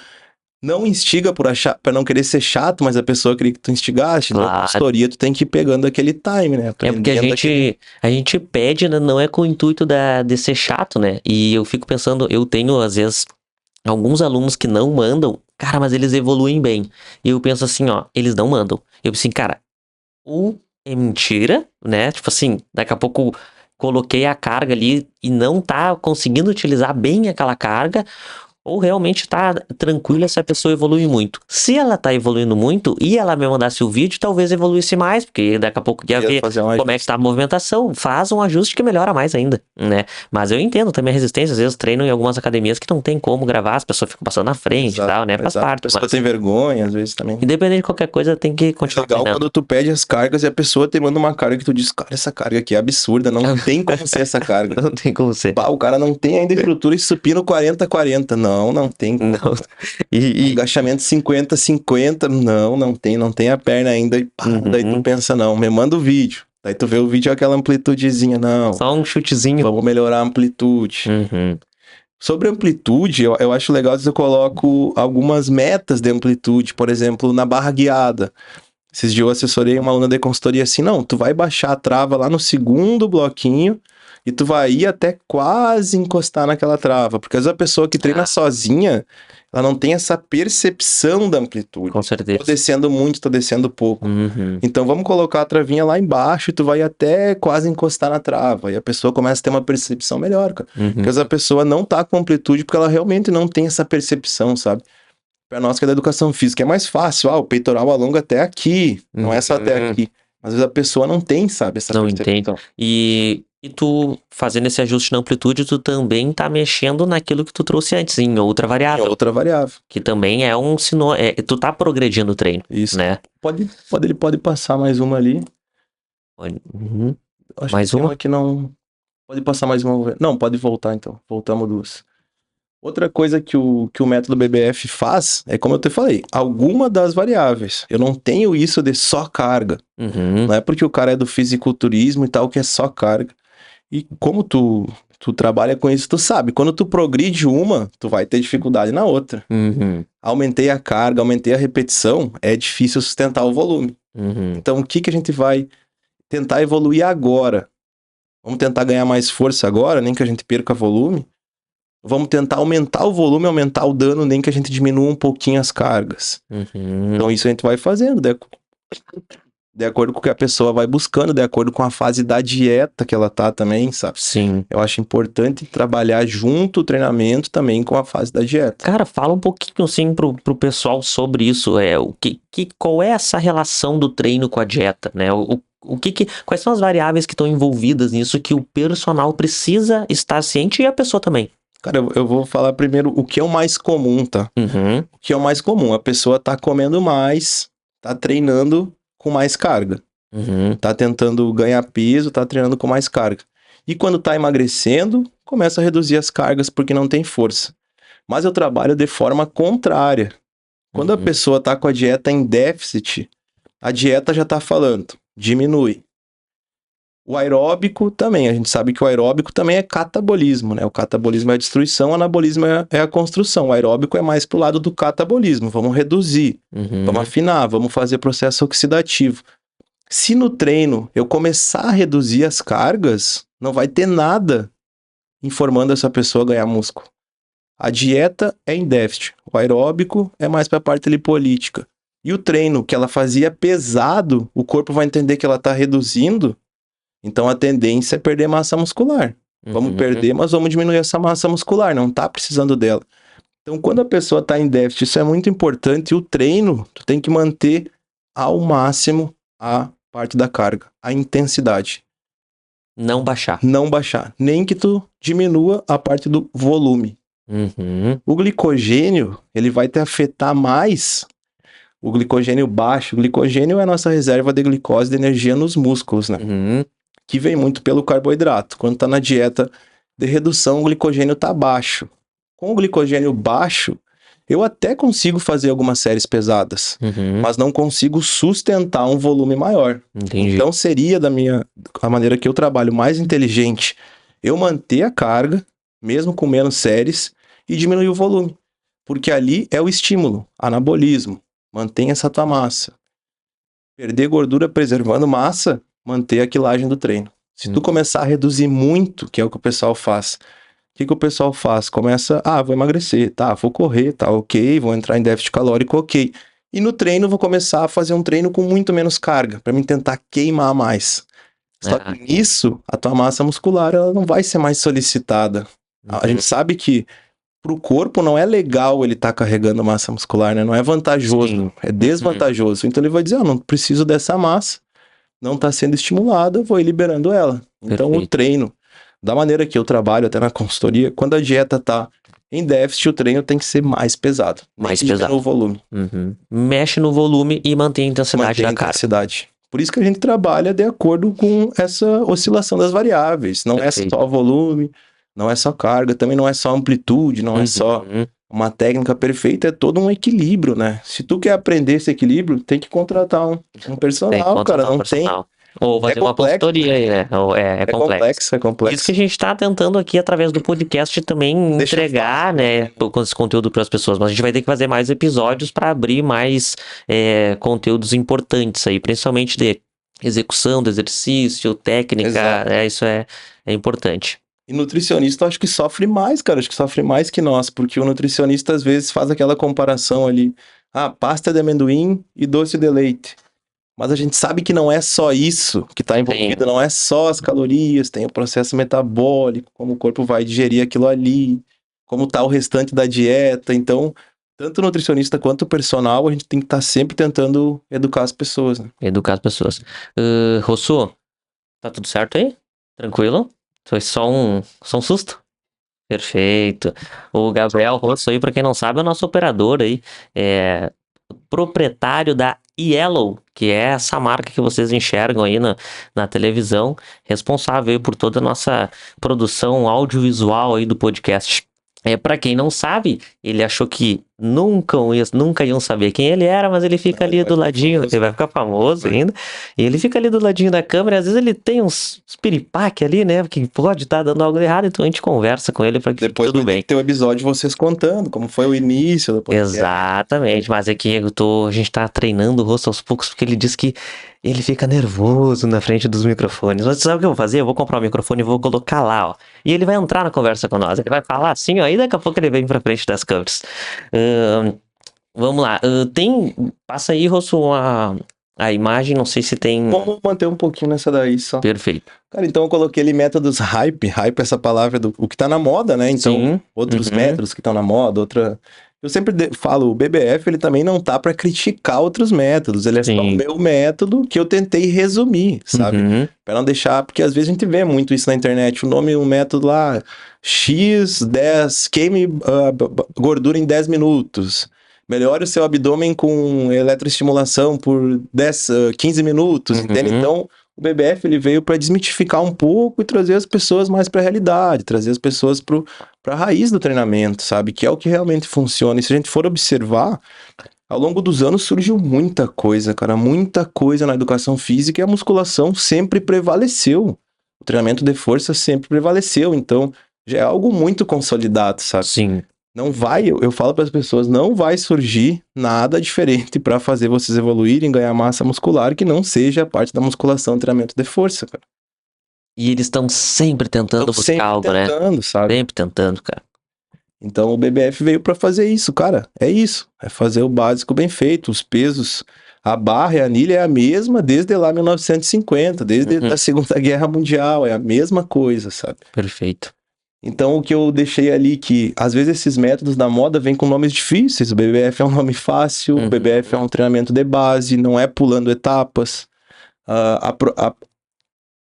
não instiga pra não querer ser chato, mas a pessoa queria que tu instigasse. Claro. Na consultoria, tu tem que ir pegando aquele time, né? É porque a gente pede, né? Não é com o intuito de ser chato, né? E eu fico pensando, eu tenho, às vezes, alguns alunos que não mandam, cara, mas eles evoluem bem. E eu penso assim, ó, eles não mandam. Eu penso assim, cara, ou é mentira, né? Tipo assim, daqui a pouco coloquei a carga ali e não tá conseguindo utilizar bem aquela carga, ou realmente tá tranquila se a pessoa evolui muito. Se ela tá evoluindo muito e ela me mandasse o vídeo, talvez evoluísse mais, porque daqui a pouco ia ver como é que tá a movimentação, faz um ajuste que melhora mais ainda, né? Mas eu entendo também a resistência, às vezes treino em algumas academias que não tem como gravar, as pessoas ficam passando na frente e tal, né? Faz parte. A pessoa tem vergonha, às vezes também. Independente de qualquer coisa, tem que continuar treinando. É legal quando tu pede as cargas e a pessoa te manda uma carga que tu diz, cara, essa carga aqui é absurda, não tem como ser essa carga. Não tem como ser. O cara não tem ainda estrutura e supino 40-40. Não tem como. Não. E agachamento 50-50. Não tem a perna ainda. E pá, daí tu pensa, não, me manda o vídeo. Daí tu vê o vídeo aquela amplitudezinha, não. Só um chutezinho. Vamos melhorar a amplitude. Sobre amplitude, eu acho legal se eu coloco algumas metas de amplitude, por exemplo, na barra guiada. Esses dias eu assessorei uma aluna de consultoria assim, não, tu vai baixar a trava lá no segundo bloquinho e tu vai ir até quase encostar naquela trava, porque às vezes a pessoa que treina sozinha, ela não tem essa percepção da amplitude. Com certeza. Tô descendo muito, tô descendo pouco. Então vamos colocar a travinha lá embaixo e tu vai até quase encostar na trava. E a pessoa começa a ter uma percepção melhor, cara. Porque às vezes a pessoa não tá com amplitude porque ela realmente não tem essa percepção, sabe? Pra nós que é da educação física é mais fácil. O peitoral alonga até aqui, não é só até aqui. Mas às vezes a pessoa não tem, sabe, essa percepção. Não entende. E tu, fazendo esse ajuste na amplitude, tu também tá mexendo naquilo que tu trouxe antes, em outra variável. Em outra variável. Que também é um sinônimo. Tu tá progredindo o treino. Isso. Né? Ele pode passar mais uma ali. Acho mais que uma? Tem que não. Pode passar mais uma. Não, pode voltar então. Voltamos duas. Outra coisa que o método BBF faz é, como eu te falei, alguma das variáveis. Eu não tenho isso de só carga. Não é porque o cara é do fisiculturismo e tal que é só carga. E como tu trabalha com isso, tu sabe, quando tu progride uma, tu vai ter dificuldade na outra. Aumentei a carga, aumentei a repetição, é difícil sustentar o volume. Então o que a gente vai tentar evoluir agora? Vamos tentar ganhar mais força agora, nem que a gente perca volume. Vamos tentar aumentar o volume, aumentar o dano, nem que a gente diminua um pouquinho as cargas. Então isso a gente vai fazendo, de acordo com o que a pessoa vai buscando, de acordo com a fase da dieta que ela tá também, sabe? Sim. Eu acho importante trabalhar junto o treinamento também com a fase da dieta. Cara, fala um pouquinho assim pro pessoal sobre isso. Qual é essa relação do treino com a dieta, né? Quais são as variáveis que estão envolvidas nisso que o personal precisa estar ciente e a pessoa também? Cara, eu vou falar primeiro o que é o mais comum, tá? O que é o mais comum? A pessoa tá comendo mais, tá treinando com mais carga. Tá tentando ganhar peso, tá treinando com mais carga. E quando tá emagrecendo, começa a reduzir as cargas porque não tem força. Mas eu trabalho de forma contrária. Quando a pessoa tá com a dieta em déficit, a dieta já tá falando, diminui. O aeróbico também, a gente sabe que o aeróbico também é catabolismo, né? O catabolismo é a destruição, o anabolismo é a construção. O aeróbico é mais pro lado do catabolismo, vamos reduzir, vamos afinar, vamos fazer processo oxidativo. Se no treino eu começar a reduzir as cargas, não vai ter nada informando essa pessoa a ganhar músculo. A dieta é em déficit, o aeróbico é mais para a parte lipolítica. E o treino que ela fazia pesado, o corpo vai entender que ela está reduzindo. Então a tendência é perder massa muscular. Vamos perder, mas vamos diminuir essa massa muscular, não tá precisando dela. Então, quando a pessoa tá em déficit, isso é muito importante. E o treino, tu tem que manter ao máximo a parte da carga, a intensidade. Não baixar. Não baixar. Nem que tu diminua a parte do volume. O glicogênio, ele vai te afetar mais. O glicogênio baixo. O glicogênio é a nossa reserva de glicose, de energia nos músculos, né? Que vem muito pelo carboidrato. Quando tá na dieta de redução, o glicogênio tá baixo. Com o glicogênio baixo, eu até consigo fazer algumas séries pesadas, mas não consigo sustentar um volume maior. Entendi. Então seria a maneira que eu trabalho mais inteligente, eu manter a carga, mesmo com menos séries, e diminuir o volume. Porque ali é o estímulo, anabolismo, mantém essa tua massa. Perder gordura preservando massa, manter a quilagem do treino. Se tu começar a reduzir muito, que é o que o pessoal faz, o que o pessoal faz? Começa, vou emagrecer, tá, vou correr, tá, ok, vou entrar em déficit calórico, ok. E no treino, vou começar a fazer um treino com muito menos carga, para mim tentar queimar mais. Só que nisso, a tua massa muscular, ela não vai ser mais solicitada. A gente sabe que pro corpo não é legal ele tá carregando massa muscular, né? Não é vantajoso, é desvantajoso. Então ele vai dizer, não preciso dessa massa, não tá sendo estimulada, vou ir liberando ela. Então o treino, da maneira que eu trabalho até na consultoria, quando a dieta tá em déficit, o treino tem que ser mais pesado. Mais pesado. No volume. Mexe no volume e mantém a intensidade da carga. Por isso que a gente trabalha de acordo com essa oscilação das variáveis. Não é só volume, não é só carga, também não é só amplitude, não é só uma técnica perfeita, é todo um equilíbrio, né? Se tu quer aprender esse equilíbrio, tem que contratar um personal, cara, não tem... Ou fazer uma consultoria aí, né? É complexo. É complexo. Isso que a gente tá tentando aqui, através do podcast, também entregar, né, com esse conteúdo para as pessoas. Mas a gente vai ter que fazer mais episódios para abrir mais conteúdos importantes aí, principalmente de execução do exercício, técnica, isso é importante. E nutricionista, eu acho que sofre mais, cara. Acho que sofre mais que nós, porque o nutricionista, às vezes, faz aquela comparação ali. Pasta de amendoim e doce de leite. Mas a gente sabe que não é só isso que está envolvido, não é só as calorias, tem o processo metabólico, como o corpo vai digerir aquilo ali, como está o restante da dieta. Então, tanto o nutricionista quanto o personal, a gente tem que estar sempre tentando educar as pessoas, né? Educar as pessoas. Rossô, tá tudo certo aí? Tranquilo? Foi só um susto? Perfeito. O Gabriel Rosso aí, para quem não sabe, é o nosso operador aí, proprietário da Yellow, que é essa marca que vocês enxergam aí na televisão, responsável aí por toda a nossa produção audiovisual aí do podcast. Para quem não sabe, ele achou que nunca iam saber quem ele era, mas ele fica ali do ladinho, ele vai ficar famoso ainda, e ele fica ali do ladinho da câmera, e às vezes ele tem uns piripaque ali, né, que pode estar dando algo errado, então a gente conversa com ele para que depois tudo bem. Depois ter o episódio vocês contando como foi o início do podcast. Exatamente, mas é que a gente tá treinando o rosto aos poucos, porque ele diz que ele fica nervoso na frente dos microfones. Mas sabe o que eu vou fazer? Eu vou comprar um microfone e vou colocar lá, ó. E ele vai entrar na conversa com nós. Ele vai falar assim, ó. E daqui a pouco ele vem pra frente das câmeras. Vamos lá. Passa aí, Rosso, a imagem. Não sei se tem... Vamos manter um pouquinho nessa daí só. Perfeito. Cara, então eu coloquei ali métodos hype. Hype é essa palavra o que tá na moda, né? Então, outros métodos que estão na moda, Eu sempre falo, o BBF, ele também não tá para criticar outros métodos, ele é só o meu método que eu tentei resumir, sabe? Para não deixar, porque às vezes a gente vê muito isso na internet, um método lá, X10, queime gordura em 10 minutos, melhore o seu abdômen com eletroestimulação por 15 minutos, entende? Então, o BBF ele veio para desmitificar um pouco e trazer as pessoas mais para a realidade, trazer as pessoas para a raiz do treinamento, sabe? Que é o que realmente funciona. E se a gente for observar, ao longo dos anos surgiu muita coisa, cara, muita coisa na educação física e a musculação sempre prevaleceu. O treinamento de força sempre prevaleceu, então já é algo muito consolidado, sabe? Sim. Não vai, eu falo para as pessoas, não vai surgir nada diferente para fazer vocês evoluírem, ganhar massa muscular que não seja a parte da musculação, treinamento de força, cara. E eles estão sempre tentando buscar algo, né? Sempre tentando, sabe? Sempre tentando, cara. Então o BBF veio para fazer isso, cara. É isso. É fazer o básico bem feito, os pesos. A barra e a anilha é a mesma desde lá 1950, desde a Segunda Guerra Mundial, é a mesma coisa, sabe? Perfeito. Então, o que eu deixei ali que, às vezes, esses métodos da moda vêm com nomes difíceis. O BBF é um nome fácil, o BBF é um treinamento de base, não é pulando etapas.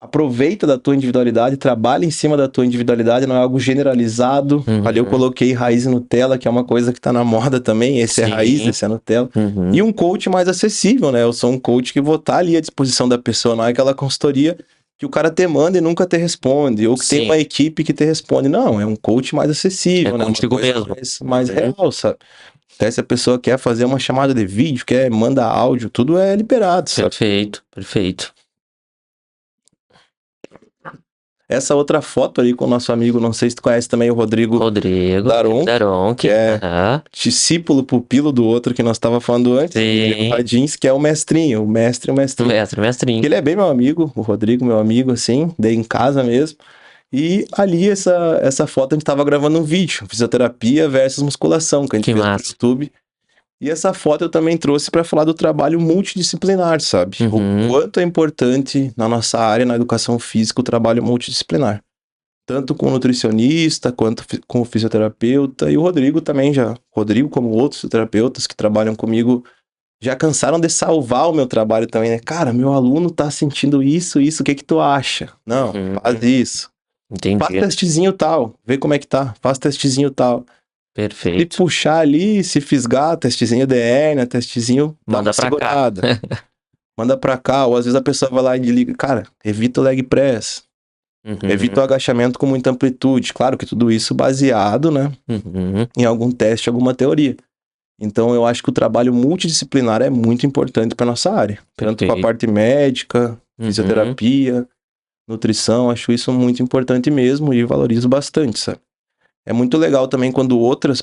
Aproveita da tua individualidade, trabalha em cima da tua individualidade, não é algo generalizado. Ali eu coloquei raiz e Nutella, que é uma coisa que tá na moda também. Esse é raiz, esse é Nutella. E um coach mais acessível, né? Eu sou um coach que vou estar ali à disposição da pessoa, não é aquela consultoria que o cara te manda e nunca te responde, ou que tem uma equipe que te responde. Não, é um coach mais acessível, né? Contigo mesmo. Mais real, sabe? Até se a pessoa quer fazer uma chamada de vídeo, quer mandar áudio, tudo é liberado, sabe? Perfeito. Essa outra foto ali com o nosso amigo, não sei se tu conhece também o Rodrigo Daron, que é discípulo, pupilo do outro que nós estava falando antes, Radins, que é o mestrinho, o mestrinho. Mestrinho. Ele é bem meu amigo, o Rodrigo, meu amigo, assim, daí em casa mesmo. E ali, essa foto, a gente tava gravando um vídeo, fisioterapia versus musculação, que a gente fez no YouTube. E essa foto eu também trouxe para falar do trabalho multidisciplinar, sabe? O quanto é importante na nossa área, na educação física, o trabalho multidisciplinar. Tanto com o nutricionista, quanto com o fisioterapeuta. E o Rodrigo também Rodrigo, como outros fisioterapeutas que trabalham comigo, já cansaram de salvar o meu trabalho também, né? Cara, meu aluno tá sentindo isso, o que tu acha? Não, faz isso. Entendi. Faz testezinho tal, vê como é que tá, faz testezinho tal. Perfeito. Se puxar ali, se fisgar, testezinho de hérnia, testezinho, manda pra segurada. Manda pra cá, ou às vezes a pessoa vai lá e liga, cara, evita o leg press, evita o agachamento com muita amplitude. Claro que tudo isso baseado, né, em algum teste, alguma teoria. Então eu acho que o trabalho multidisciplinar é muito importante pra nossa área. Tanto pra parte médica, fisioterapia, nutrição, acho isso muito importante mesmo e valorizo bastante, sabe? É muito legal também quando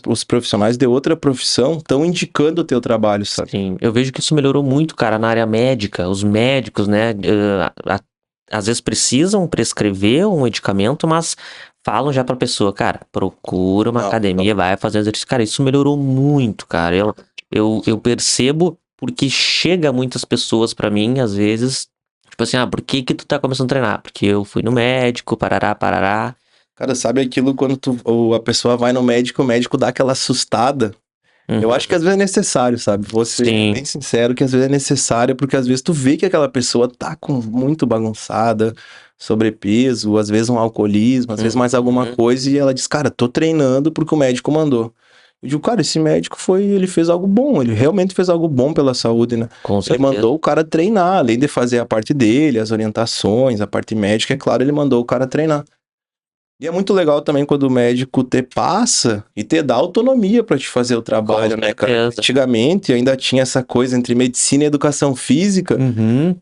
os profissionais de outra profissão estão indicando o teu trabalho, sabe? Sim, eu vejo que isso melhorou muito, cara, na área médica. Os médicos, né, às vezes precisam prescrever um medicamento, mas falam já pra pessoa, cara, procura uma academia, vai fazer exercício. Cara, isso melhorou muito, cara. Eu percebo porque chega muitas pessoas pra mim, às vezes, tipo assim, por que tu tá começando a treinar? Porque eu fui no médico, parará. Cara, sabe aquilo quando a pessoa vai no médico, o médico dá aquela assustada? Eu acho que às vezes é necessário, sabe? Vou ser bem sincero que às vezes é necessário, porque às vezes tu vê que aquela pessoa tá muito bagunçada, sobrepeso, às vezes um alcoolismo, às vezes mais alguma coisa, e ela diz, cara, tô treinando porque o médico mandou. Eu digo, cara, esse médico ele fez algo bom, ele realmente fez algo bom pela saúde, né? Com certeza. Ele mandou o cara treinar, além de fazer a parte dele, as orientações, a parte médica, é claro, ele mandou o cara treinar. E é muito legal também quando o médico te passa e te dá autonomia para te fazer o trabalho, né, cara? Antigamente ainda tinha essa coisa entre medicina e educação física,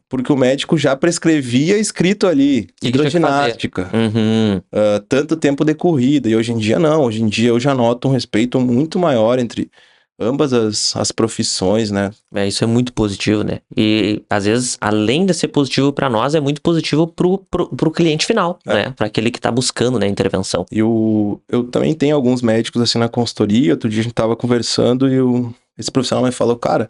porque o médico já prescrevia escrito ali, hidroginástica, tanto tempo de corrida, e hoje em dia não, hoje em dia eu já noto um respeito muito maior entre ambas as profissões, né? Isso é muito positivo, né? E às vezes, além de ser positivo para nós, é muito positivo pro cliente final, né? Para aquele que tá buscando, né, intervenção. E eu também tenho alguns médicos assim na consultoria. Outro dia a gente tava conversando e esse profissional me falou, cara,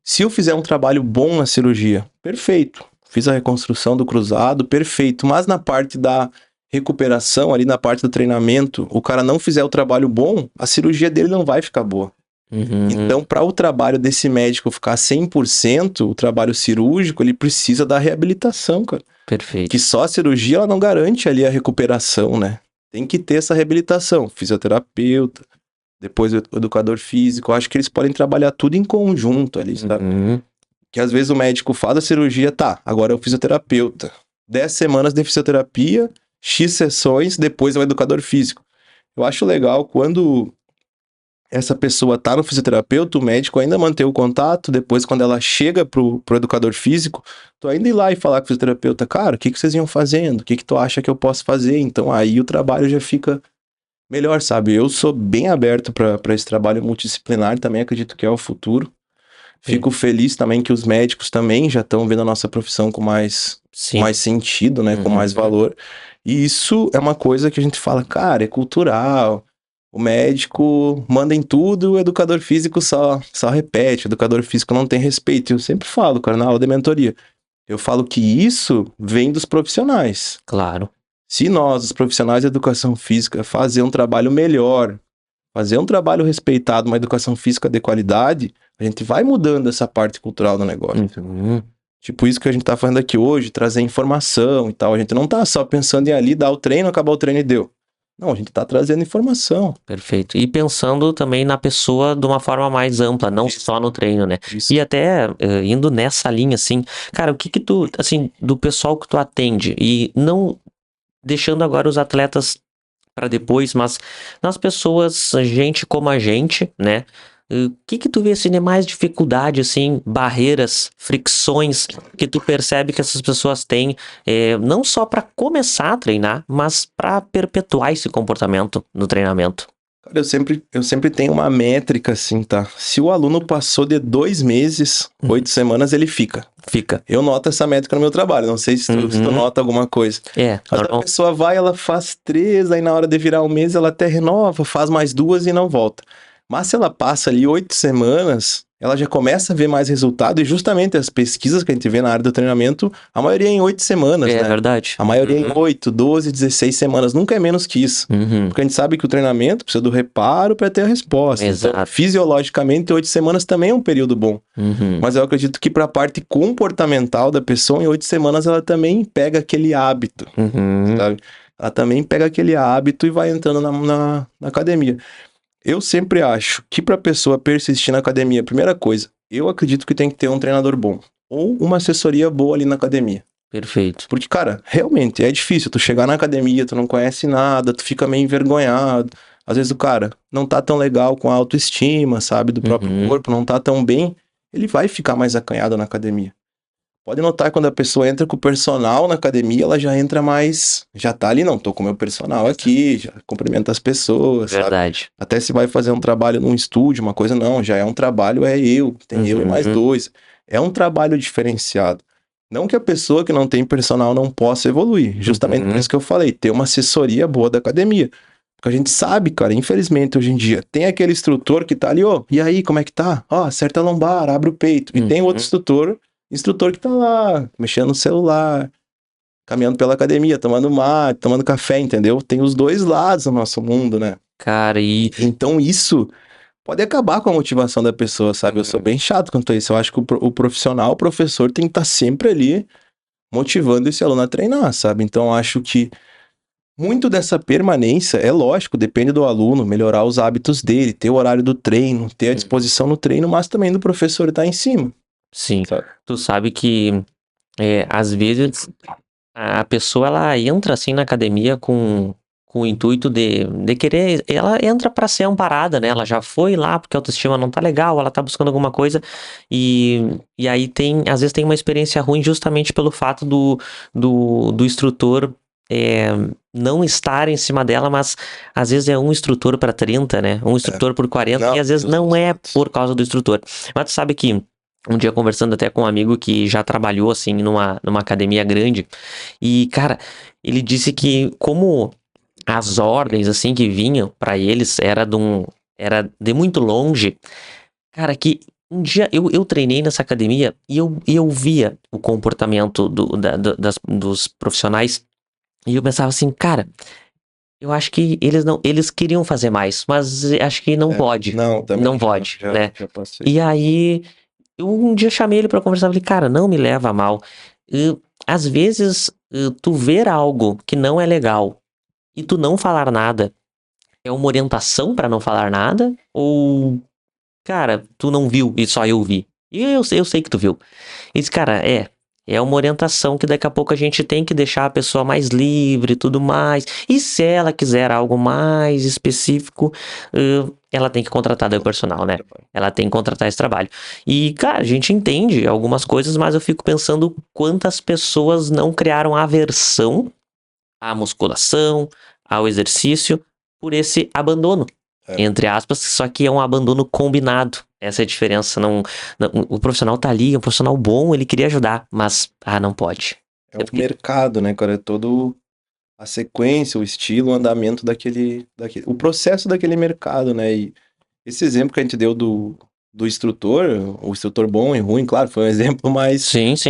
se eu fizer um trabalho bom na cirurgia, perfeito. Fiz a reconstrução do cruzado, perfeito. Mas na parte da recuperação, ali na parte do treinamento, o cara não fizer o trabalho bom, a cirurgia dele não vai ficar boa. Então, para o trabalho desse médico ficar 100%, o trabalho cirúrgico, ele precisa da reabilitação, cara. Perfeito. Que só a cirurgia, ela não garante ali a recuperação, né? Tem que ter essa reabilitação. Fisioterapeuta, depois o educador físico. Eu acho que eles podem trabalhar tudo em conjunto ali, sabe? Que às vezes o médico faz a cirurgia, agora é o fisioterapeuta. 10 semanas de fisioterapia, X sessões, depois é o educador físico. Eu acho legal quando essa pessoa tá no fisioterapeuta, o médico ainda mantém o contato, depois quando ela chega pro educador físico, tu ainda ir lá e falar com o fisioterapeuta, cara, o que vocês iam fazendo? O que tu acha que eu posso fazer? Então aí o trabalho já fica melhor, sabe? Eu sou bem aberto para esse trabalho multidisciplinar, também acredito que é o futuro. Fico feliz também que os médicos também já estão vendo a nossa profissão com mais sentido, né? Com mais valor. E isso é uma coisa que a gente fala, cara, é cultural. o médico manda em tudo, o educador físico só repete, o educador físico não tem respeito. Eu sempre falo, cara, na aula de mentoria, eu falo que isso vem dos profissionais. Claro. Se nós, os profissionais de educação física, fazer um trabalho melhor, fazer um trabalho respeitado, uma educação física de qualidade, a gente vai mudando essa parte cultural do negócio. Tipo isso que a gente tá fazendo aqui hoje, trazer informação e tal. A gente não tá só pensando em ali dar o treino, acabar o treino e deu. Não, a gente tá trazendo informação. Perfeito. E pensando também na pessoa de uma forma mais ampla, não só no treino, né? Isso. E até indo nessa linha, assim, cara, o que tu, assim, do pessoal que tu atende, e não deixando agora os atletas para depois, mas nas pessoas, gente como a gente, né? O que tu vê assim, de mais dificuldade, assim, barreiras, fricções que tu percebe que essas pessoas têm, não só para começar a treinar, mas para perpetuar esse comportamento no treinamento? Cara, eu sempre tenho uma métrica assim, tá? Se o aluno passou de 2 meses, 8 semanas, ele fica. Fica. Eu noto essa métrica no meu trabalho, não sei se tu nota alguma coisa. Mas a pessoa vai, ela faz 3, aí na hora de virar um mês ela até renova, faz mais 2 e não volta. Mas se ela passa ali 8 semanas, ela já começa a ver mais resultado, e justamente as pesquisas que a gente vê na área do treinamento, a maioria é em 8 semanas, né? É verdade. A maioria é em 8, 12, 16 semanas, nunca é menos que isso. Porque a gente sabe que o treinamento precisa do reparo para ter a resposta. Exato. Então, fisiologicamente, 8 semanas também é um período bom. Mas eu acredito que para a parte comportamental da pessoa, em 8 semanas ela também pega aquele hábito, sabe? Ela também pega aquele hábito e vai entrando na academia. Eu sempre acho que para a pessoa persistir na academia, primeira coisa, eu acredito que tem que ter um treinador bom. Ou uma assessoria boa ali na academia. Perfeito. Porque, cara, realmente é difícil tu chegar na academia, tu não conhece nada, tu fica meio envergonhado. Às vezes o cara não tá tão legal com a autoestima, sabe, do próprio corpo, não tá tão bem, ele vai ficar mais acanhado na academia. Pode notar quando a pessoa entra com o personal na academia, ela já entra mais, já tá ali, não, tô com o meu personal aqui, já cumprimenta as pessoas, Verdade. sabe? Até se vai fazer um trabalho num estúdio, uma coisa, não, já é um trabalho, tem eu e mais 2. É um trabalho diferenciado. Não que a pessoa que não tem personal não possa evoluir, justamente por isso que eu falei, ter uma assessoria boa da academia. Porque a gente sabe, cara, infelizmente hoje em dia, tem aquele instrutor que tá ali, e aí, como é que tá? Acerta a lombar, abre o peito. E tem outro instrutor que tá lá, mexendo no celular, caminhando pela academia, tomando mate, tomando café, entendeu? Tem os dois lados no nosso mundo, né? Cara, Então isso pode acabar com a motivação da pessoa, sabe? Eu sou bem chato quanto a isso. Eu acho que o profissional, o professor tem que estar sempre ali motivando esse aluno a treinar, sabe? Então eu acho que muito dessa permanência, é lógico, depende do aluno, melhorar os hábitos dele, ter o horário do treino, ter a disposição no treino, mas também do professor estar em cima. Sim, sabe? Tu sabe que às vezes a pessoa ela entra assim na academia com o intuito de querer, ela entra para ser amparada, né? Ela já foi lá porque a autoestima não tá legal, ela tá buscando alguma coisa e aí às vezes tem uma experiência ruim justamente pelo fato do instrutor não estar em cima dela, mas às vezes é um instrutor para 30, né? Um instrutor por 40 Não, e às vezes não é por causa do instrutor. Mas tu sabe que um dia conversando até com um amigo que já trabalhou assim numa academia grande e, cara, ele disse que como as ordens assim que vinham pra eles era de muito longe, cara, que um dia eu treinei nessa academia e eu via o comportamento dos profissionais e eu pensava assim, cara, eu acho que eles queriam fazer mais, mas acho que não pode. Não, também Não pode, né? Já passei. E aí eu um dia chamei ele pra conversar, falei, cara, não me leva a mal. Às vezes, tu ver algo que não é legal e tu não falar nada, é uma orientação pra não falar nada? Ou, cara, tu não viu e só eu vi? E eu sei que tu viu. E disse, cara, é uma orientação que daqui a pouco a gente tem que deixar a pessoa mais livre e tudo mais. E se ela quiser algo mais específico, ela tem que contratar daí o personal, né? Ela tem que contratar esse trabalho. E, cara, a gente entende algumas coisas, mas eu fico pensando quantas pessoas não criaram aversão à musculação, ao exercício, por esse abandono, entre aspas, só que é um abandono combinado. Essa é a diferença. O profissional tá ali, é um profissional bom, ele queria ajudar, mas não pode. É o mercado, né, cara? É todo a sequência, o estilo, o andamento o processo daquele mercado, né? E esse exemplo que a gente deu do instrutor, o instrutor bom e ruim, claro, foi um exemplo mais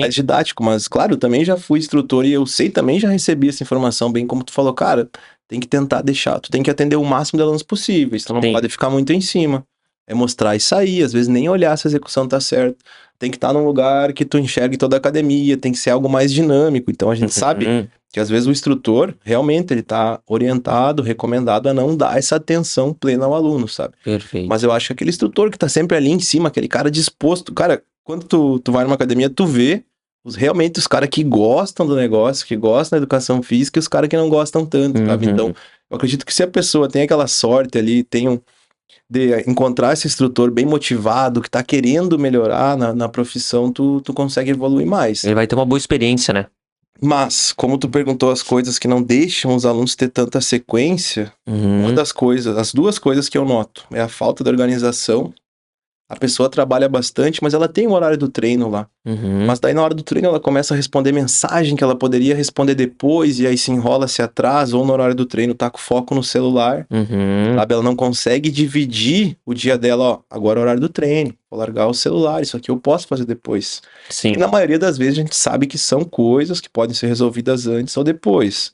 didático, mas claro, eu também já fui instrutor e eu sei, também já recebi essa informação, bem como tu falou, cara, tem que tentar tu tem que atender o máximo de alunos possíveis, tu não pode ficar muito em cima, é mostrar e sair, às vezes nem olhar se a execução tá certa, tem que estar num lugar que tu enxergue toda a academia, tem que ser algo mais dinâmico, então a gente sabe que às vezes o instrutor, realmente, ele tá orientado, recomendado a não dar essa atenção plena ao aluno, sabe? Perfeito. Mas eu acho que aquele instrutor que tá sempre ali em cima, aquele cara disposto, cara, quando tu vai numa academia, tu vê realmente os caras que gostam do negócio, que gostam da educação física e os caras que não gostam tanto, sabe? Então, eu acredito que se a pessoa tem aquela sorte ali, de encontrar esse instrutor bem motivado, que tá querendo melhorar na profissão, tu consegue evoluir mais. Ele vai ter uma boa experiência, né? Mas, como tu perguntou as coisas que não deixam os alunos ter tanta sequência, uma das coisas, as duas coisas que eu noto é a falta de organização. A pessoa trabalha bastante, mas ela tem o horário do treino lá. Mas daí na hora do treino ela começa a responder mensagem que ela poderia responder depois, e aí se enrola, se atrasa, ou no horário do treino tá com foco no celular, sabe? Ela não consegue dividir o dia dela, ó, agora é o horário do treino, vou largar o celular, isso aqui eu posso fazer depois. Sim. E na maioria das vezes a gente sabe que são coisas que podem ser resolvidas antes ou depois.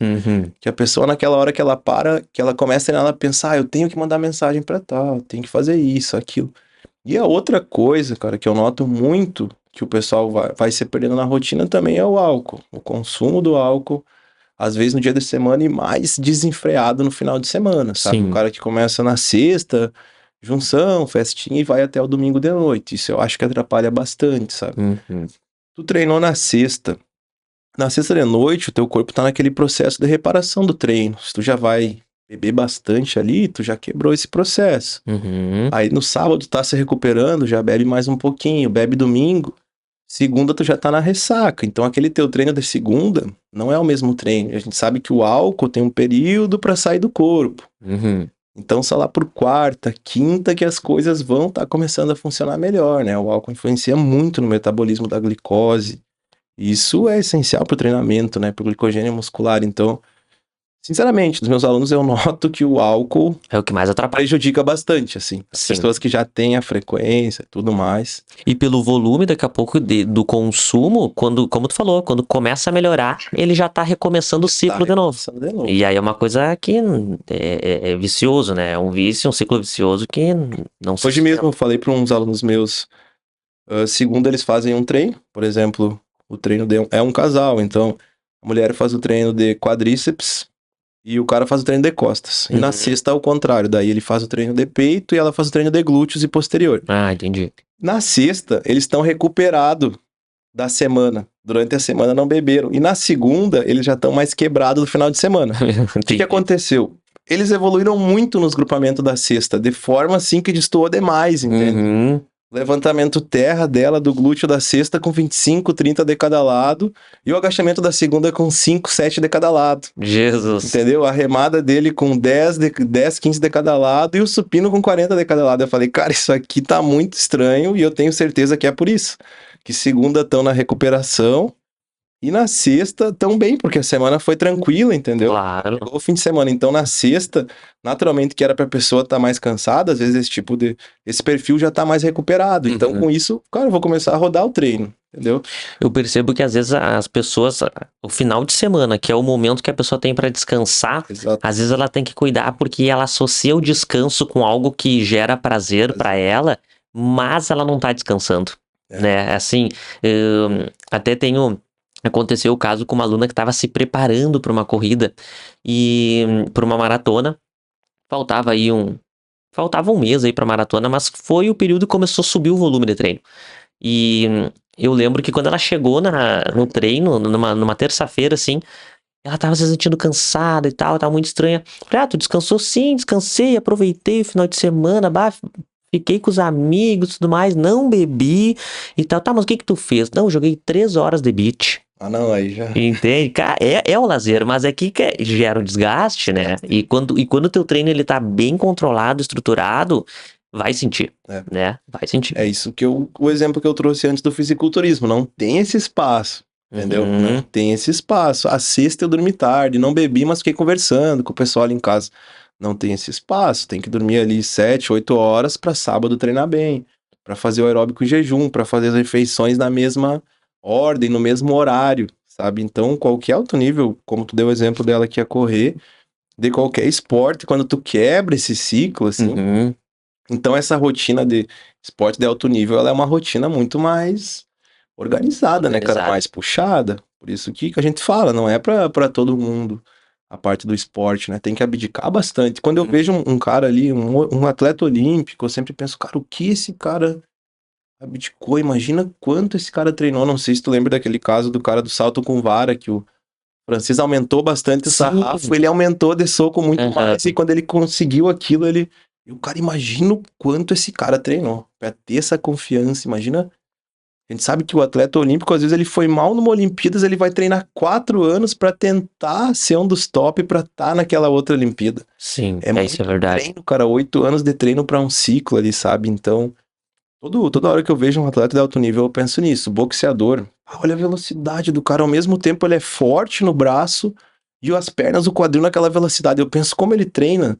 Que a pessoa naquela hora que ela para, que ela começa a pensar, eu tenho que mandar mensagem pra tal, tenho que fazer isso, aquilo. E a outra coisa, cara, que eu noto muito que o pessoal vai se perdendo na rotina também é o álcool. O consumo do álcool, às vezes no dia de semana e mais desenfreado no final de semana, sabe? Sim. O cara que começa na sexta, junção, festinha e vai até o domingo de noite. Isso eu acho que atrapalha bastante, sabe? Tu treinou na sexta. Na sexta de noite, o teu corpo tá naquele processo de reparação do treino. Se tu já vai beber bastante ali, tu já quebrou esse processo. Aí no sábado tá se recuperando, já bebe mais um pouquinho, bebe domingo, segunda tu já tá na ressaca. Então aquele teu treino de segunda não é o mesmo treino. A gente sabe que o álcool tem um período para sair do corpo. Então só lá por quarta, quinta que as coisas vão tá começando a funcionar melhor, né? O álcool influencia muito no metabolismo da glicose. Isso é essencial pro treinamento, né? Pro glicogênio muscular. Então, sinceramente, dos meus alunos eu noto que o álcool é o que mais atrapalha. Prejudica bastante, assim. As pessoas que já têm a frequência e tudo mais. E pelo volume, daqui a pouco, do consumo, como tu falou, quando começa a melhorar, ele já tá recomeçando o ciclo de novo. E aí é uma coisa que é vicioso, né? É um vício, um ciclo vicioso que não se... Hoje mesmo eu falei para uns alunos meus, segunda eles fazem um treino, por exemplo, o treino é um casal, então a mulher faz o treino de quadríceps e o cara faz o treino de costas. E na sexta é o contrário, daí ele faz o treino de peito e ela faz o treino de glúteos e posterior. Ah, entendi. Na sexta, eles estão recuperados da semana. Durante a semana não beberam. E na segunda, eles já estão mais quebrados do final de semana. O que aconteceu? Eles evoluíram muito nos grupamentos da sexta, de forma assim que destoou demais, entende? Levantamento terra dela, do glúteo da sexta com 25, 30 de cada lado. E o agachamento da segunda com 5, 7 de cada lado. Jesus. Entendeu? A remada dele com 10, 15 de cada lado. E o supino com 40 de cada lado. Eu falei, cara, isso aqui tá muito estranho. E eu tenho certeza que é por isso. Que segunda estão na recuperação. E na sexta tão bem, porque a semana foi tranquila, entendeu? Claro. Chegou o fim de semana. Então na sexta, naturalmente que era pra pessoa estar mais cansada, às vezes esse perfil já tá mais recuperado. Então com isso, cara, eu vou começar a rodar o treino, entendeu? Eu percebo que às vezes as pessoas, o final de semana, que é o momento que a pessoa tem pra descansar, às vezes ela tem que cuidar porque ela associa o descanso com algo que gera prazer pra ela, mas ela não tá descansando, né? Assim, até aconteceu o caso com uma aluna que estava se preparando para uma corrida e para uma maratona. Faltava um mês aí para maratona, mas foi o período que começou a subir o volume de treino. E eu lembro que quando ela chegou no treino, numa terça-feira, assim, ela tava se sentindo cansada e tal, tava muito estranha. Falei, tu descansou? Sim, descansei, aproveitei o final de semana, fiquei com os amigos e tudo mais, não bebi e tal. Tá, mas o que tu fez? Não, joguei 3 horas de beach. Ah, não, aí já... Entende? Cara, é o lazer, mas aqui que gera um desgaste, né? E quando o teu treino ele tá bem controlado, estruturado, vai sentir, né? Vai sentir. É isso que o exemplo que eu trouxe antes do fisiculturismo, não tem esse espaço. entendeu? Não tem esse espaço. A sexta eu dormi tarde, não bebi, mas fiquei conversando com o pessoal ali em casa. Não tem esse espaço, tem que dormir ali 7, 8 horas para sábado treinar bem, para fazer o aeróbico em jejum, para fazer as refeições na mesma ordem, no mesmo horário, sabe? Então, qualquer alto nível, como tu deu o exemplo dela que ia correr, de qualquer esporte, quando tu quebra esse ciclo, assim, então essa rotina de esporte de alto nível, ela é uma rotina muito mais organizada, né, cara? Mais puxada. Por isso que a gente fala, não é pra todo mundo a parte do esporte, né? Tem que abdicar bastante. Quando eu vejo um cara ali, um atleta olímpico, eu sempre penso, cara, o que esse cara abdicou? Imagina quanto esse cara treinou. Não sei se tu lembra daquele caso do cara do salto com vara, que o Francis aumentou bastante o sarrafo, ele aumentou de soco muito mais, e quando ele conseguiu aquilo, o cara, imagina o quanto esse cara treinou, pra ter essa confiança, imagina, a gente sabe que o atleta olímpico, às vezes ele foi mal numa Olimpíadas, ele vai treinar 4 anos pra tentar ser um dos top pra estar naquela outra Olimpíada. Sim, isso é verdade. Treino, cara, 8 anos de treino pra um ciclo ali, sabe, então... Toda hora que eu vejo um atleta de alto nível, eu penso nisso. Boxeador, olha a velocidade do cara. Ao mesmo tempo, ele é forte no braço e as pernas, o quadril naquela velocidade. Eu penso como ele treina.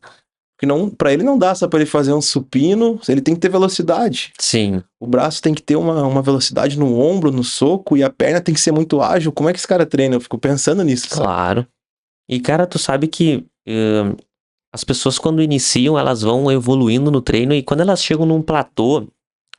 Porque não, pra ele não dá só pra ele fazer um supino, ele tem que ter velocidade. Sim. O braço tem que ter uma velocidade no ombro, no soco, e a perna tem que ser muito ágil. Como é que esse cara treina? Eu fico pensando nisso. Claro. Sabe? E, cara, tu sabe que as pessoas, quando iniciam, elas vão evoluindo no treino, e quando elas chegam num platô,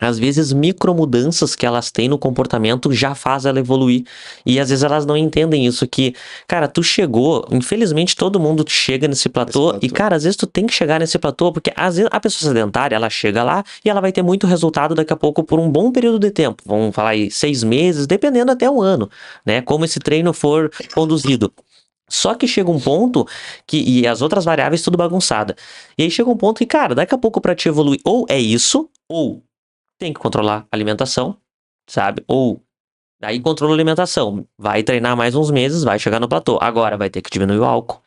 às vezes micromudanças que elas têm no comportamento já faz ela evoluir, e às vezes elas não entendem isso, que, cara, tu chegou, infelizmente todo mundo chega nesse platô, e cara, às vezes tu tem que chegar nesse platô, porque às vezes a pessoa sedentária, ela chega lá e ela vai ter muito resultado daqui a pouco por um bom período de tempo, vamos falar aí 6 meses, dependendo até um ano, né, como esse treino for conduzido. Só que chega um ponto que, e as outras variáveis tudo bagunçada, e aí chega um ponto que, cara, daqui a pouco pra te evoluir, ou é isso, ou tem que controlar a alimentação, sabe? Ou daí controla a alimentação, vai treinar mais uns meses, vai chegar no platô. Agora vai ter que diminuir o álcool.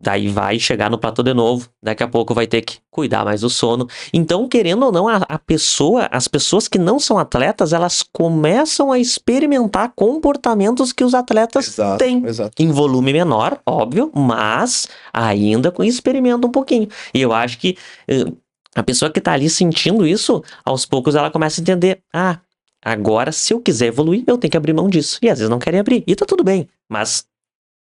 Daí vai chegar no platô de novo, daqui a pouco vai ter que cuidar mais do sono. Então, querendo ou não, as pessoas que não são atletas, elas começam a experimentar comportamentos que os atletas têm. Em volume menor, óbvio, mas ainda experimenta um pouquinho. E eu acho que a pessoa que tá ali sentindo isso, aos poucos ela começa a entender, agora se eu quiser evoluir, eu tenho que abrir mão disso. E às vezes não querem abrir, e tá tudo bem, mas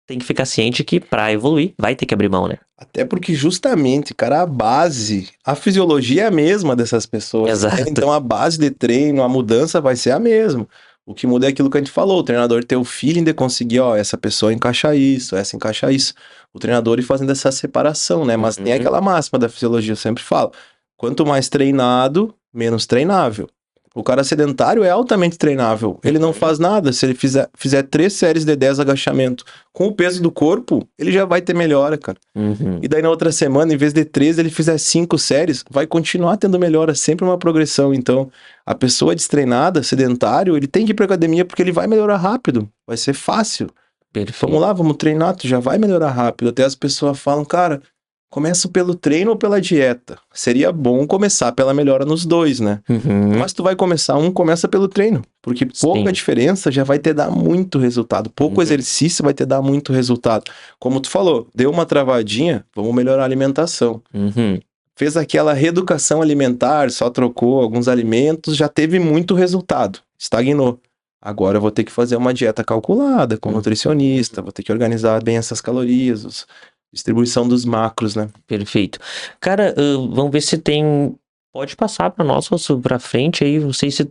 tem que ficar ciente que pra evoluir, vai ter que abrir mão, né? Até porque justamente, cara, a base, a fisiologia é a mesma dessas pessoas. Exato. Né? Então a base de treino, a mudança vai ser a mesma. O que muda é aquilo que a gente falou, o treinador ter o feeling de conseguir, essa pessoa encaixa isso, essa encaixa isso. O treinador ir fazendo essa separação, né? Mas tem aquela máxima da fisiologia, eu sempre falo. Quanto mais treinado, menos treinável. O cara sedentário é altamente treinável. Ele não faz nada. Se ele fizer 3 séries de 10 agachamento com o peso do corpo, ele já vai ter melhora, cara. E daí na outra semana, em vez de 3, ele fizer 5 séries, vai continuar tendo melhora, sempre uma progressão. Então, a pessoa destreinada, sedentário, ele tem que ir pra academia porque ele vai melhorar rápido. Vai ser fácil. Perfeito. Vamos lá, vamos treinar, tu já vai melhorar rápido. Até as pessoas falam, cara, começo pelo treino ou pela dieta? Seria bom começar pela melhora nos dois, né? Mas tu vai começar começa pelo treino. Porque pouca diferença já vai te dar muito resultado. Pouco exercício vai te dar muito resultado. Como tu falou, deu uma travadinha, vamos melhorar a alimentação. Fez aquela reeducação alimentar, só trocou alguns alimentos, já teve muito resultado. Estagnou. Agora eu vou ter que fazer uma dieta calculada com nutricionista, vou ter que organizar bem essas calorias, distribuição dos macros, né? Perfeito. Cara, vamos ver se tem... Pode passar para nós, pra frente aí, não sei se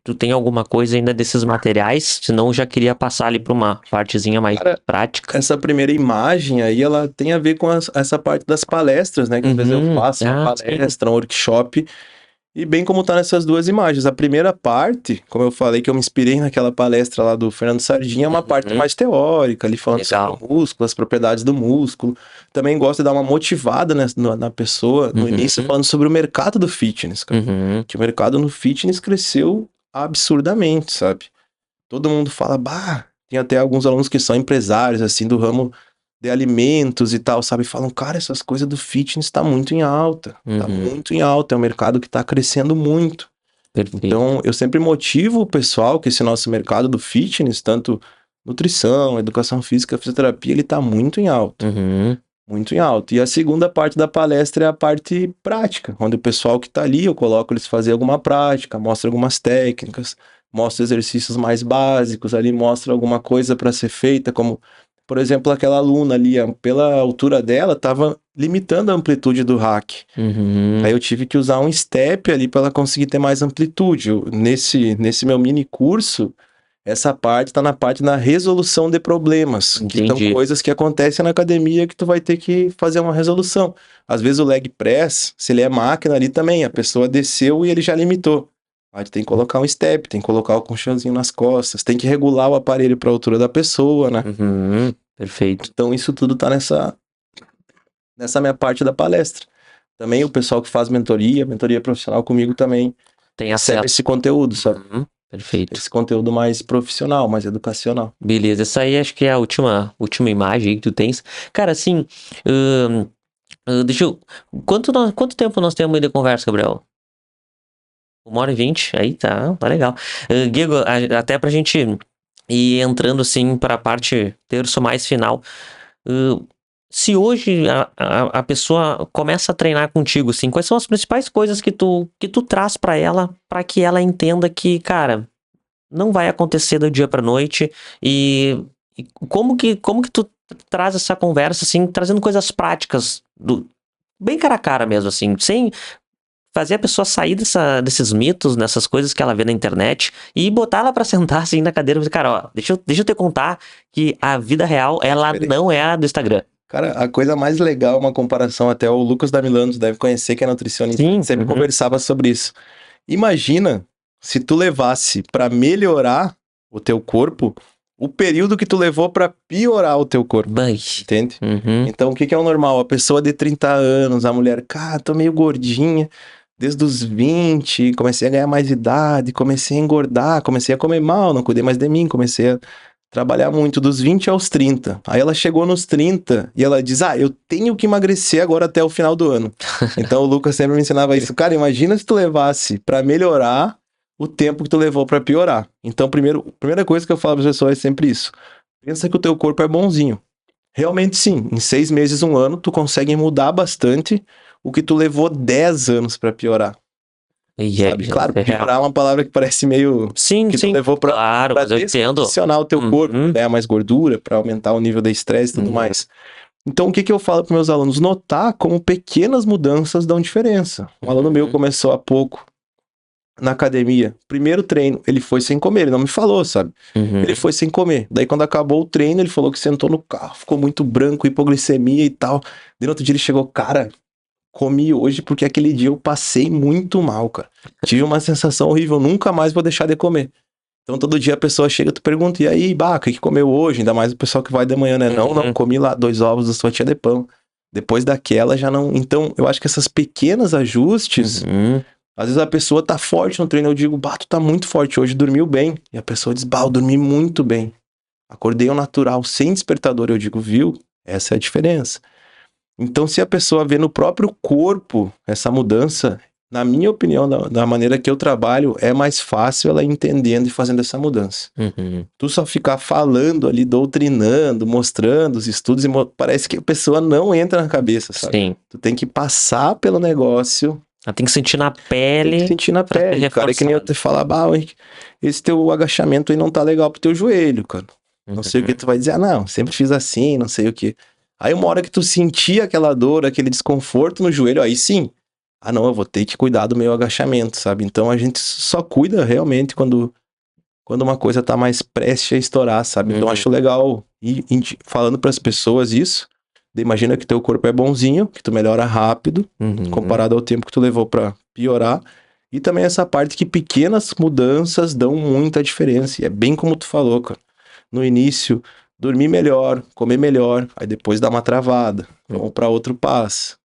tu tem alguma coisa ainda desses materiais, senão eu já queria passar ali para uma partezinha mais prática. Essa primeira imagem aí, ela tem a ver com essa parte das palestras, né? Que às vezes eu faço uma palestra, um workshop, e bem como tá nessas duas imagens. A primeira parte, como eu falei que eu me inspirei naquela palestra lá do Fernando Sardinha, é uma parte mais teórica, ali falando sobre o músculo, as propriedades do músculo. Também gosto de dar uma motivada na pessoa, no início, falando sobre o mercado do fitness, cara. Que o mercado no fitness cresceu absurdamente, sabe? Todo mundo fala, tem até alguns alunos que são empresários, assim, do ramo de alimentos e tal, sabe? Falam, cara, essas coisas do fitness tá muito em alta. Tá muito em alta. É um mercado que tá crescendo muito. Perfeito. Então, eu sempre motivo o pessoal que esse nosso mercado do fitness, tanto nutrição, educação física, fisioterapia, ele tá muito em alto. Muito em alto. E a segunda parte da palestra é a parte prática, onde o pessoal que tá ali, eu coloco eles fazer alguma prática, mostro algumas técnicas, mostro exercícios mais básicos ali, mostro alguma coisa para ser feita, como, por exemplo, aquela aluna ali, pela altura dela, tava limitando a amplitude do hack. Aí eu tive que usar um step ali para ela conseguir ter mais amplitude. Nesse meu mini curso, essa parte tá na parte da resolução de problemas. Entendi. Que são coisas que acontecem na academia que tu vai ter que fazer uma resolução. Às vezes o leg press, se ele é máquina ali também, a pessoa desceu e ele já limitou. Aí tu tem que colocar um step, tem que colocar o colchãozinho nas costas, tem que regular o aparelho para a altura da pessoa, né? Perfeito. Então isso tudo tá nessa minha parte da palestra. Também o pessoal que faz mentoria profissional comigo também tem acesso a esse conteúdo, sabe? Perfeito. Esse conteúdo mais profissional, mais educacional. Beleza, essa aí acho que é a última imagem aí que tu tens. Cara, assim, deixa eu... Quanto tempo nós temos aí de conversa, Gabriel? 1h20, aí tá legal. Guigo, até pra gente ir entrando assim pra parte terço mais final. Se hoje a pessoa começa a treinar contigo, assim, quais são as principais coisas que tu traz pra ela, pra que ela entenda que, cara, não vai acontecer do dia pra noite e como que tu traz essa conversa, assim, trazendo coisas práticas, bem cara a cara mesmo, assim, sem fazer a pessoa sair desses mitos, dessas coisas que ela vê na internet e botar ela pra sentar, assim, na cadeira e dizer, cara, ó, deixa eu te contar que a vida real, ela não é a do Instagram. Cara, a coisa mais legal, uma comparação até o Lucas da Milano deve conhecer, que é nutricionista, sempre conversava sobre isso. Imagina se tu levasse pra melhorar o teu corpo o período que tu levou pra piorar o teu corpo, entende? Então, o que é o normal? A pessoa de 30 anos, a mulher, cara, tô meio gordinha, desde os 20, comecei a ganhar mais idade, comecei a engordar, comecei a comer mal, não cuidei mais de mim, comecei a trabalhar muito dos 20 aos 30. Aí ela chegou nos 30 e ela diz, eu tenho que emagrecer agora até o final do ano. Então o Lucas sempre me ensinava isso. Cara, imagina se tu levasse pra melhorar o tempo que tu levou pra piorar. Então, primeira coisa que eu falo para as pessoas é sempre isso. Pensa que o teu corpo é bonzinho. Realmente sim, em 6 meses, 1 ano, tu consegue mudar bastante o que tu levou 10 anos pra piorar. Sabe? Claro, piorar é uma palavra que parece meio... Sim, que tu levou pra descondicionar o teu corpo, ganhar mais gordura, pra aumentar o nível de estresse e tudo mais. Então, o que eu falo para meus alunos? Notar como pequenas mudanças dão diferença. Um aluno meu começou há pouco na academia. Primeiro treino, ele foi sem comer, ele não me falou, sabe? Ele foi sem comer. Daí, quando acabou o treino, ele falou que sentou no carro, ficou muito branco, hipoglicemia e tal. Daí, no outro dia, ele chegou, cara... Comi hoje porque aquele dia eu passei muito mal, cara. Tive uma sensação horrível, nunca mais vou deixar de comer. Então todo dia a pessoa chega e tu pergunta, e aí, o que comeu hoje? Ainda mais o pessoal que vai de manhã, né? Não, comi lá 2 ovos da sua tia de pão. Depois daquela já não... Então eu acho que essas pequenos ajustes, às vezes a pessoa tá forte no treino, eu digo, tu tá muito forte hoje, dormiu bem. E a pessoa diz, eu dormi muito bem. Acordei ao natural, sem despertador. Eu digo, viu? Essa é a diferença. Então, se a pessoa vê no próprio corpo essa mudança, na minha opinião, da maneira que eu trabalho, é mais fácil ela entendendo e fazendo essa mudança. Tu só ficar falando ali, doutrinando, mostrando os estudos, parece que a pessoa não entra na cabeça, sabe? Sim. Tu tem que passar pelo negócio. Ela tem que sentir na pele. Tem que sentir na pele, cara. É que nem eu te falar, esse teu agachamento aí não tá legal pro teu joelho, cara. Não sei o que tu vai dizer, não, sempre fiz assim, não sei o que. Aí uma hora que tu sentir aquela dor, aquele desconforto no joelho, aí sim, não, eu vou ter que cuidar do meu agachamento, sabe? Então a gente só cuida realmente quando uma coisa tá mais prestes a estourar, sabe? Então acho legal ir falando pras pessoas isso, imagina que teu corpo é bonzinho, que tu melhora rápido, comparado ao tempo que tu levou pra piorar, e também essa parte que pequenas mudanças dão muita diferença, e é bem como tu falou, cara. No início... dormir melhor, comer melhor, aí depois dá uma travada, vamos para outro passo.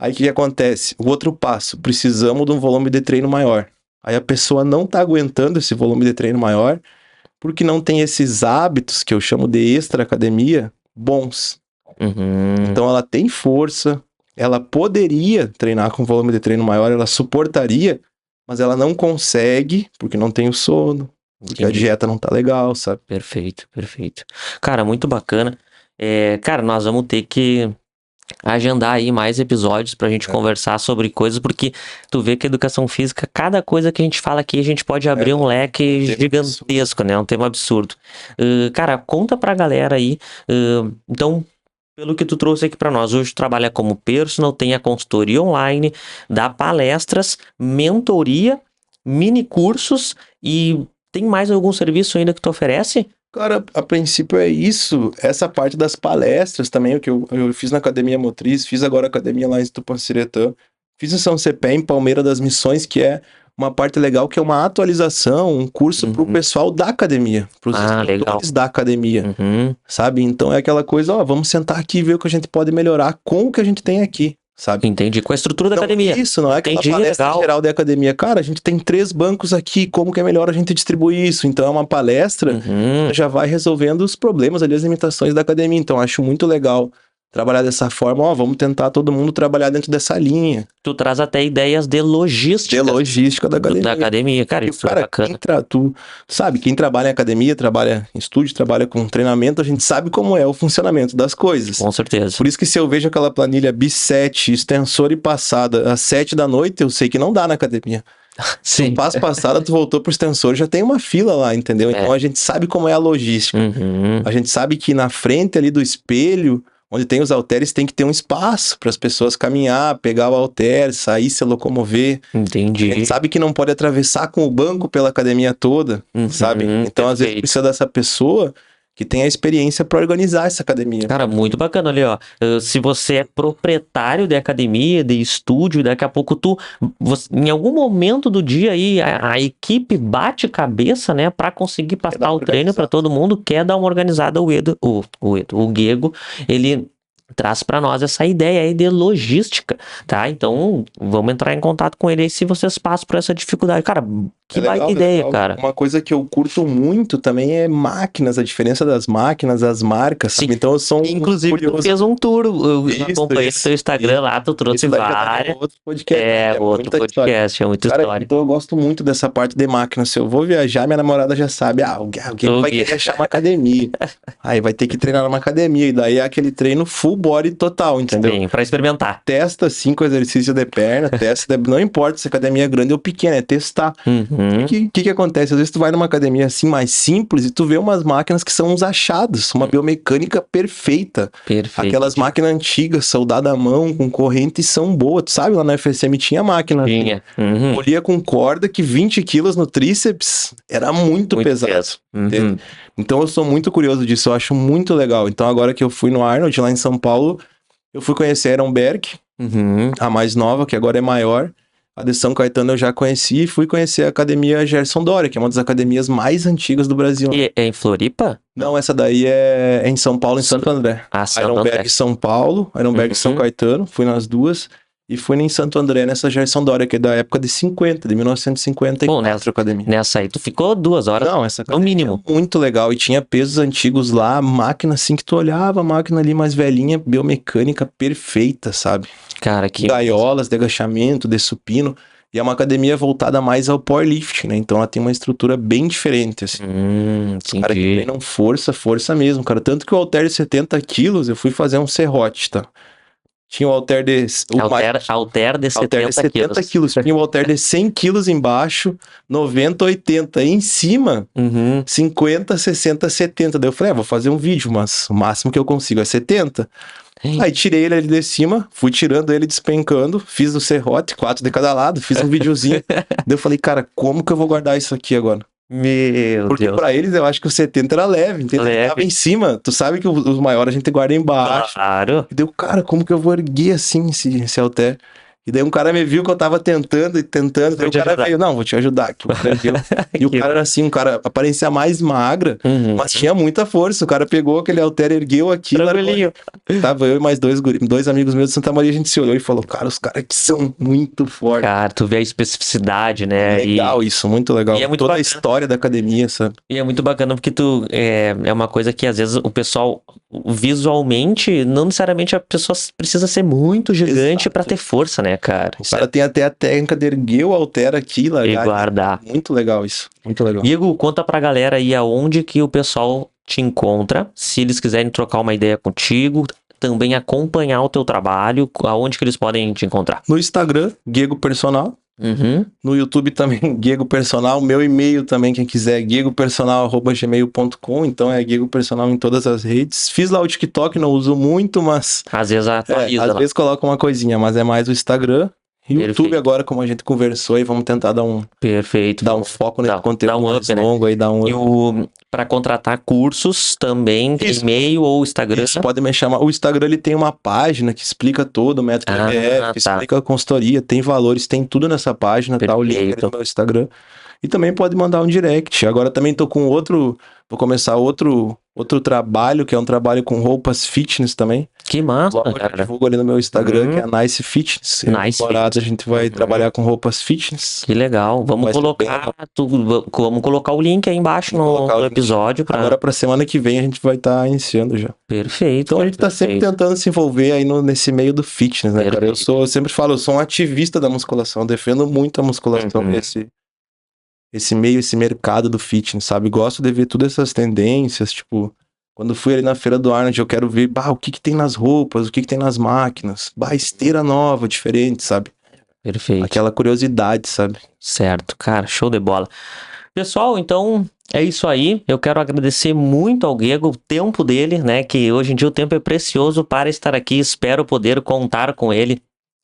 Aí o que acontece? O outro passo, precisamos de um volume de treino maior. Aí a pessoa não tá aguentando esse volume de treino maior, porque não tem esses hábitos, que eu chamo de extra academia, bons. Então ela tem força, ela poderia treinar com volume de treino maior, ela suportaria, mas ela não consegue porque não tem o sono, porque a dieta não tá legal, sabe? Perfeito. Cara, muito bacana. Cara, nós vamos ter que agendar aí mais episódios pra gente conversar sobre coisas, porque tu vê que a educação física, cada coisa que a gente fala aqui, a gente pode abrir um leque gigantesco, né? Um tema absurdo. Cara, conta pra galera aí, então, pelo que tu trouxe aqui pra nós, hoje tu trabalha como personal, tem a consultoria online, dá palestras, mentoria, mini cursos e tem mais algum serviço ainda que tu oferece? Cara, a princípio é isso. Essa parte das palestras também, o que eu fiz na Academia Motriz, fiz agora a academia lá em Tupanciretã, fiz em São Cepé, em Palmeira das Missões, que é uma parte legal, que é uma atualização, um curso pro pessoal da academia, pros instrutores da academia, sabe? Então é aquela coisa, ó, vamos sentar aqui e ver o que a gente pode melhorar com o que a gente tem aqui. Sabe? Entendi, com a estrutura da academia. Isso, não é aquela palestra geral da academia. Cara, a gente tem 3 bancos aqui, como que é melhor a gente distribuir isso? Então é uma palestra, já vai resolvendo os problemas ali, as limitações da academia. Então acho muito legal trabalhar dessa forma, ó, vamos tentar todo mundo trabalhar dentro dessa linha. Tu traz até ideias de logística. De logística da academia. Da academia, cara, isso é bacana. Tu sabe, quem trabalha em academia, trabalha em estúdio, trabalha com treinamento, a gente sabe como é o funcionamento das coisas. Com certeza. Por isso que se eu vejo aquela planilha bis7, extensor e passada às 7 da noite, eu sei que não dá na academia. Sim. Tu passa passada, tu voltou pro extensor, já tem uma fila lá, entendeu? Então a gente sabe como é a logística. A gente sabe que na frente ali do espelho, onde tem os halteres, tem que ter um espaço para as pessoas caminhar, pegar o halter, sair, se locomover. Entendi. A gente sabe que não pode atravessar com o banco pela academia toda, sabe? Então, às vezes, precisa dessa pessoa que tem a experiência para organizar essa academia. Cara, muito bacana ali, ó. Se você é proprietário de academia, de estúdio, daqui a pouco em algum momento do dia aí, a equipe bate cabeça, né, para conseguir passar o treino para todo mundo, quer dar uma organizada. O Guego, ele traz para nós essa ideia aí de logística, tá? Então, vamos entrar em contato com ele aí se vocês passam por essa dificuldade. Cara, que baita ideia, cara. Uma coisa que eu curto muito também é máquinas, a diferença das máquinas, as marcas, sabe? Então eu sou inclusive, curioso. Tu fez um tour, eu acompanhei no seu Instagram lá, tu trouxe várias. Outro podcast. Outro podcast, é muita história. Então eu gosto muito dessa parte de máquina. Se eu vou viajar, minha namorada já sabe, alguém vai querer achar uma academia. Aí vai ter que treinar numa academia, e daí é aquele treino full body total, entendeu? Sim, pra experimentar. Testa 5 exercícios de perna, não importa se a academia é grande ou pequena, é testar. O que acontece? Às vezes tu vai numa academia assim mais simples e tu vê umas máquinas que são uns achados, uma biomecânica perfeita. Aquelas máquinas antigas, soldada à mão, com corrente, são boas. Tu sabe, lá na FSM tinha máquina. Tinha. Polia com corda que 20 quilos no tríceps era muito pesado. Então eu sou muito curioso disso, eu acho muito legal. Então agora que eu fui no Arnold, lá em São Paulo, eu fui conhecer a Ehrenberg, a mais nova, que agora é maior. A de São Caetano eu já conheci e fui conhecer a Academia Gerson Doria, que é uma das academias mais antigas do Brasil. E é em Floripa? Não, essa daí é em São Paulo, em Santo André. Ehrenberg São Paulo, Ehrenberg São Caetano, fui nas duas. E fui em Santo André, nessa Gerson Doria, que é da época de 1950. Bom, nessa aí tu ficou 2 horas. Não, essa no mínimo. É muito legal. E tinha pesos antigos lá, máquina assim que tu olhava, a máquina ali mais velhinha, biomecânica perfeita, sabe? Cara, que... gaiolas de agachamento, de supino. E é uma academia voltada mais ao powerlifting, né? Então ela tem uma estrutura bem diferente, assim. Os caras que treinam força mesmo, cara. Tanto que o halter de 70 quilos, eu fui fazer um serrote, tá? Tinha o halter de... halter de 70 quilos. Tinha o halter de 100 quilos embaixo, 90, 80. E em cima, 50, 60, 70. Daí eu falei, vou fazer um vídeo, mas o máximo que eu consigo é 70. Aí tirei ele ali de cima, fui tirando ele despencando, fiz o serrote, 4 de cada lado, fiz um videozinho. Daí eu falei, cara, como que eu vou guardar isso aqui agora? Porque Deus. Pra eles eu acho que o 70 era leve, entendeu? Ele tava em cima, tu sabe que os maiores a gente guarda embaixo. Claro. E deu, cara, como que eu vou erguer assim esse halter? E daí um cara me viu que eu tava tentando, daí o cara veio, não, vou te ajudar. E o cara era assim, um cara aparência mais magra, mas tinha muita força. O cara pegou aquele halter, ergueu aqui. Tava eu e mais dois amigos meus de Santa Maria, a gente se olhou e falou, cara, os caras aqui são muito fortes. Cara, tu vê a especificidade, né? Legal isso, muito legal. E é muito toda bacana. A história da academia, sabe? E é muito bacana porque é uma coisa que às vezes o pessoal visualmente, não necessariamente a pessoa precisa ser muito gigante pra ter força, né, cara? O cara tem até a técnica de erguer o halter aqui e largar. E guardar. Muito legal isso. Muito legal. Igor, conta pra galera aí aonde que o pessoal te encontra, se eles quiserem trocar uma ideia contigo, também acompanhar o teu trabalho, aonde que eles podem te encontrar? No Instagram, Gego Personal. No YouTube também, Gego Personal. Meu e-mail também, quem quiser, gegopersonal@gmail.com. Então é Gego Personal em todas as redes. Fiz lá o TikTok, não uso muito, mas... Às vezes atualiza. Às vezes coloca uma coisinha, mas é mais o Instagram. E o YouTube agora, como a gente conversou, aí vamos tentar dar um... Perfeito. Dar um foco nesse conteúdo mais longo aí, dar um... E para contratar cursos também, e-mail ou Instagram? Isso, pode me chamar. O Instagram, ele tem uma página que explica todo o método PBF, explica a consultoria, tem valores, tem tudo nessa página, tá o link no meu Instagram. E também pode mandar um direct. Agora também tô com vou começar outro trabalho, que é um trabalho com roupas fitness também. Que massa, logo cara. Eu divulgo ali no meu Instagram, que é a Nice Fitness. Nice Fitness. A gente vai trabalhar com roupas fitness. Que legal. Vamos colocar o link aí embaixo no episódio. Agora pra semana que vem a gente vai estar iniciando já. Perfeito. Então a gente tá sempre tentando se envolver aí nesse meio do fitness, né, cara? Eu sempre falo, eu sou um ativista da musculação, defendo muito a musculação, esse meio, esse mercado do fitness, sabe? Gosto de ver todas essas tendências, tipo, quando fui ali na Feira do Arnold, eu quero ver, o que tem nas roupas, o que tem nas máquinas, esteira nova, diferente, sabe? Perfeito. Aquela curiosidade, sabe? Certo, cara, show de bola. Pessoal, então é isso aí. Eu quero agradecer muito ao Gego, o tempo dele, né? Que hoje em dia o tempo é precioso para estar aqui. Espero poder contar com ele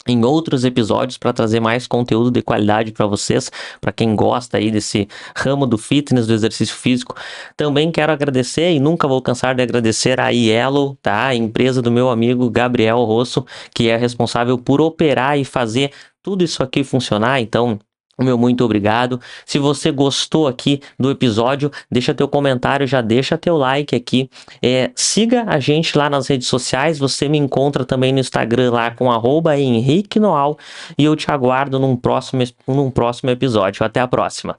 em outros episódios para trazer mais conteúdo de qualidade para vocês, para quem gosta aí desse ramo do fitness, do exercício físico. Também quero agradecer e nunca vou cansar de agradecer a Yellow, tá? A empresa do meu amigo Gabriel Rosso, que é responsável por operar e fazer tudo isso aqui funcionar. Então, o meu muito obrigado. Se você gostou aqui do episódio, deixa teu comentário, já deixa teu like aqui. Siga a gente lá nas redes sociais. Você me encontra também no Instagram lá com @Henrique Noal. E eu te aguardo num próximo episódio. Até a próxima.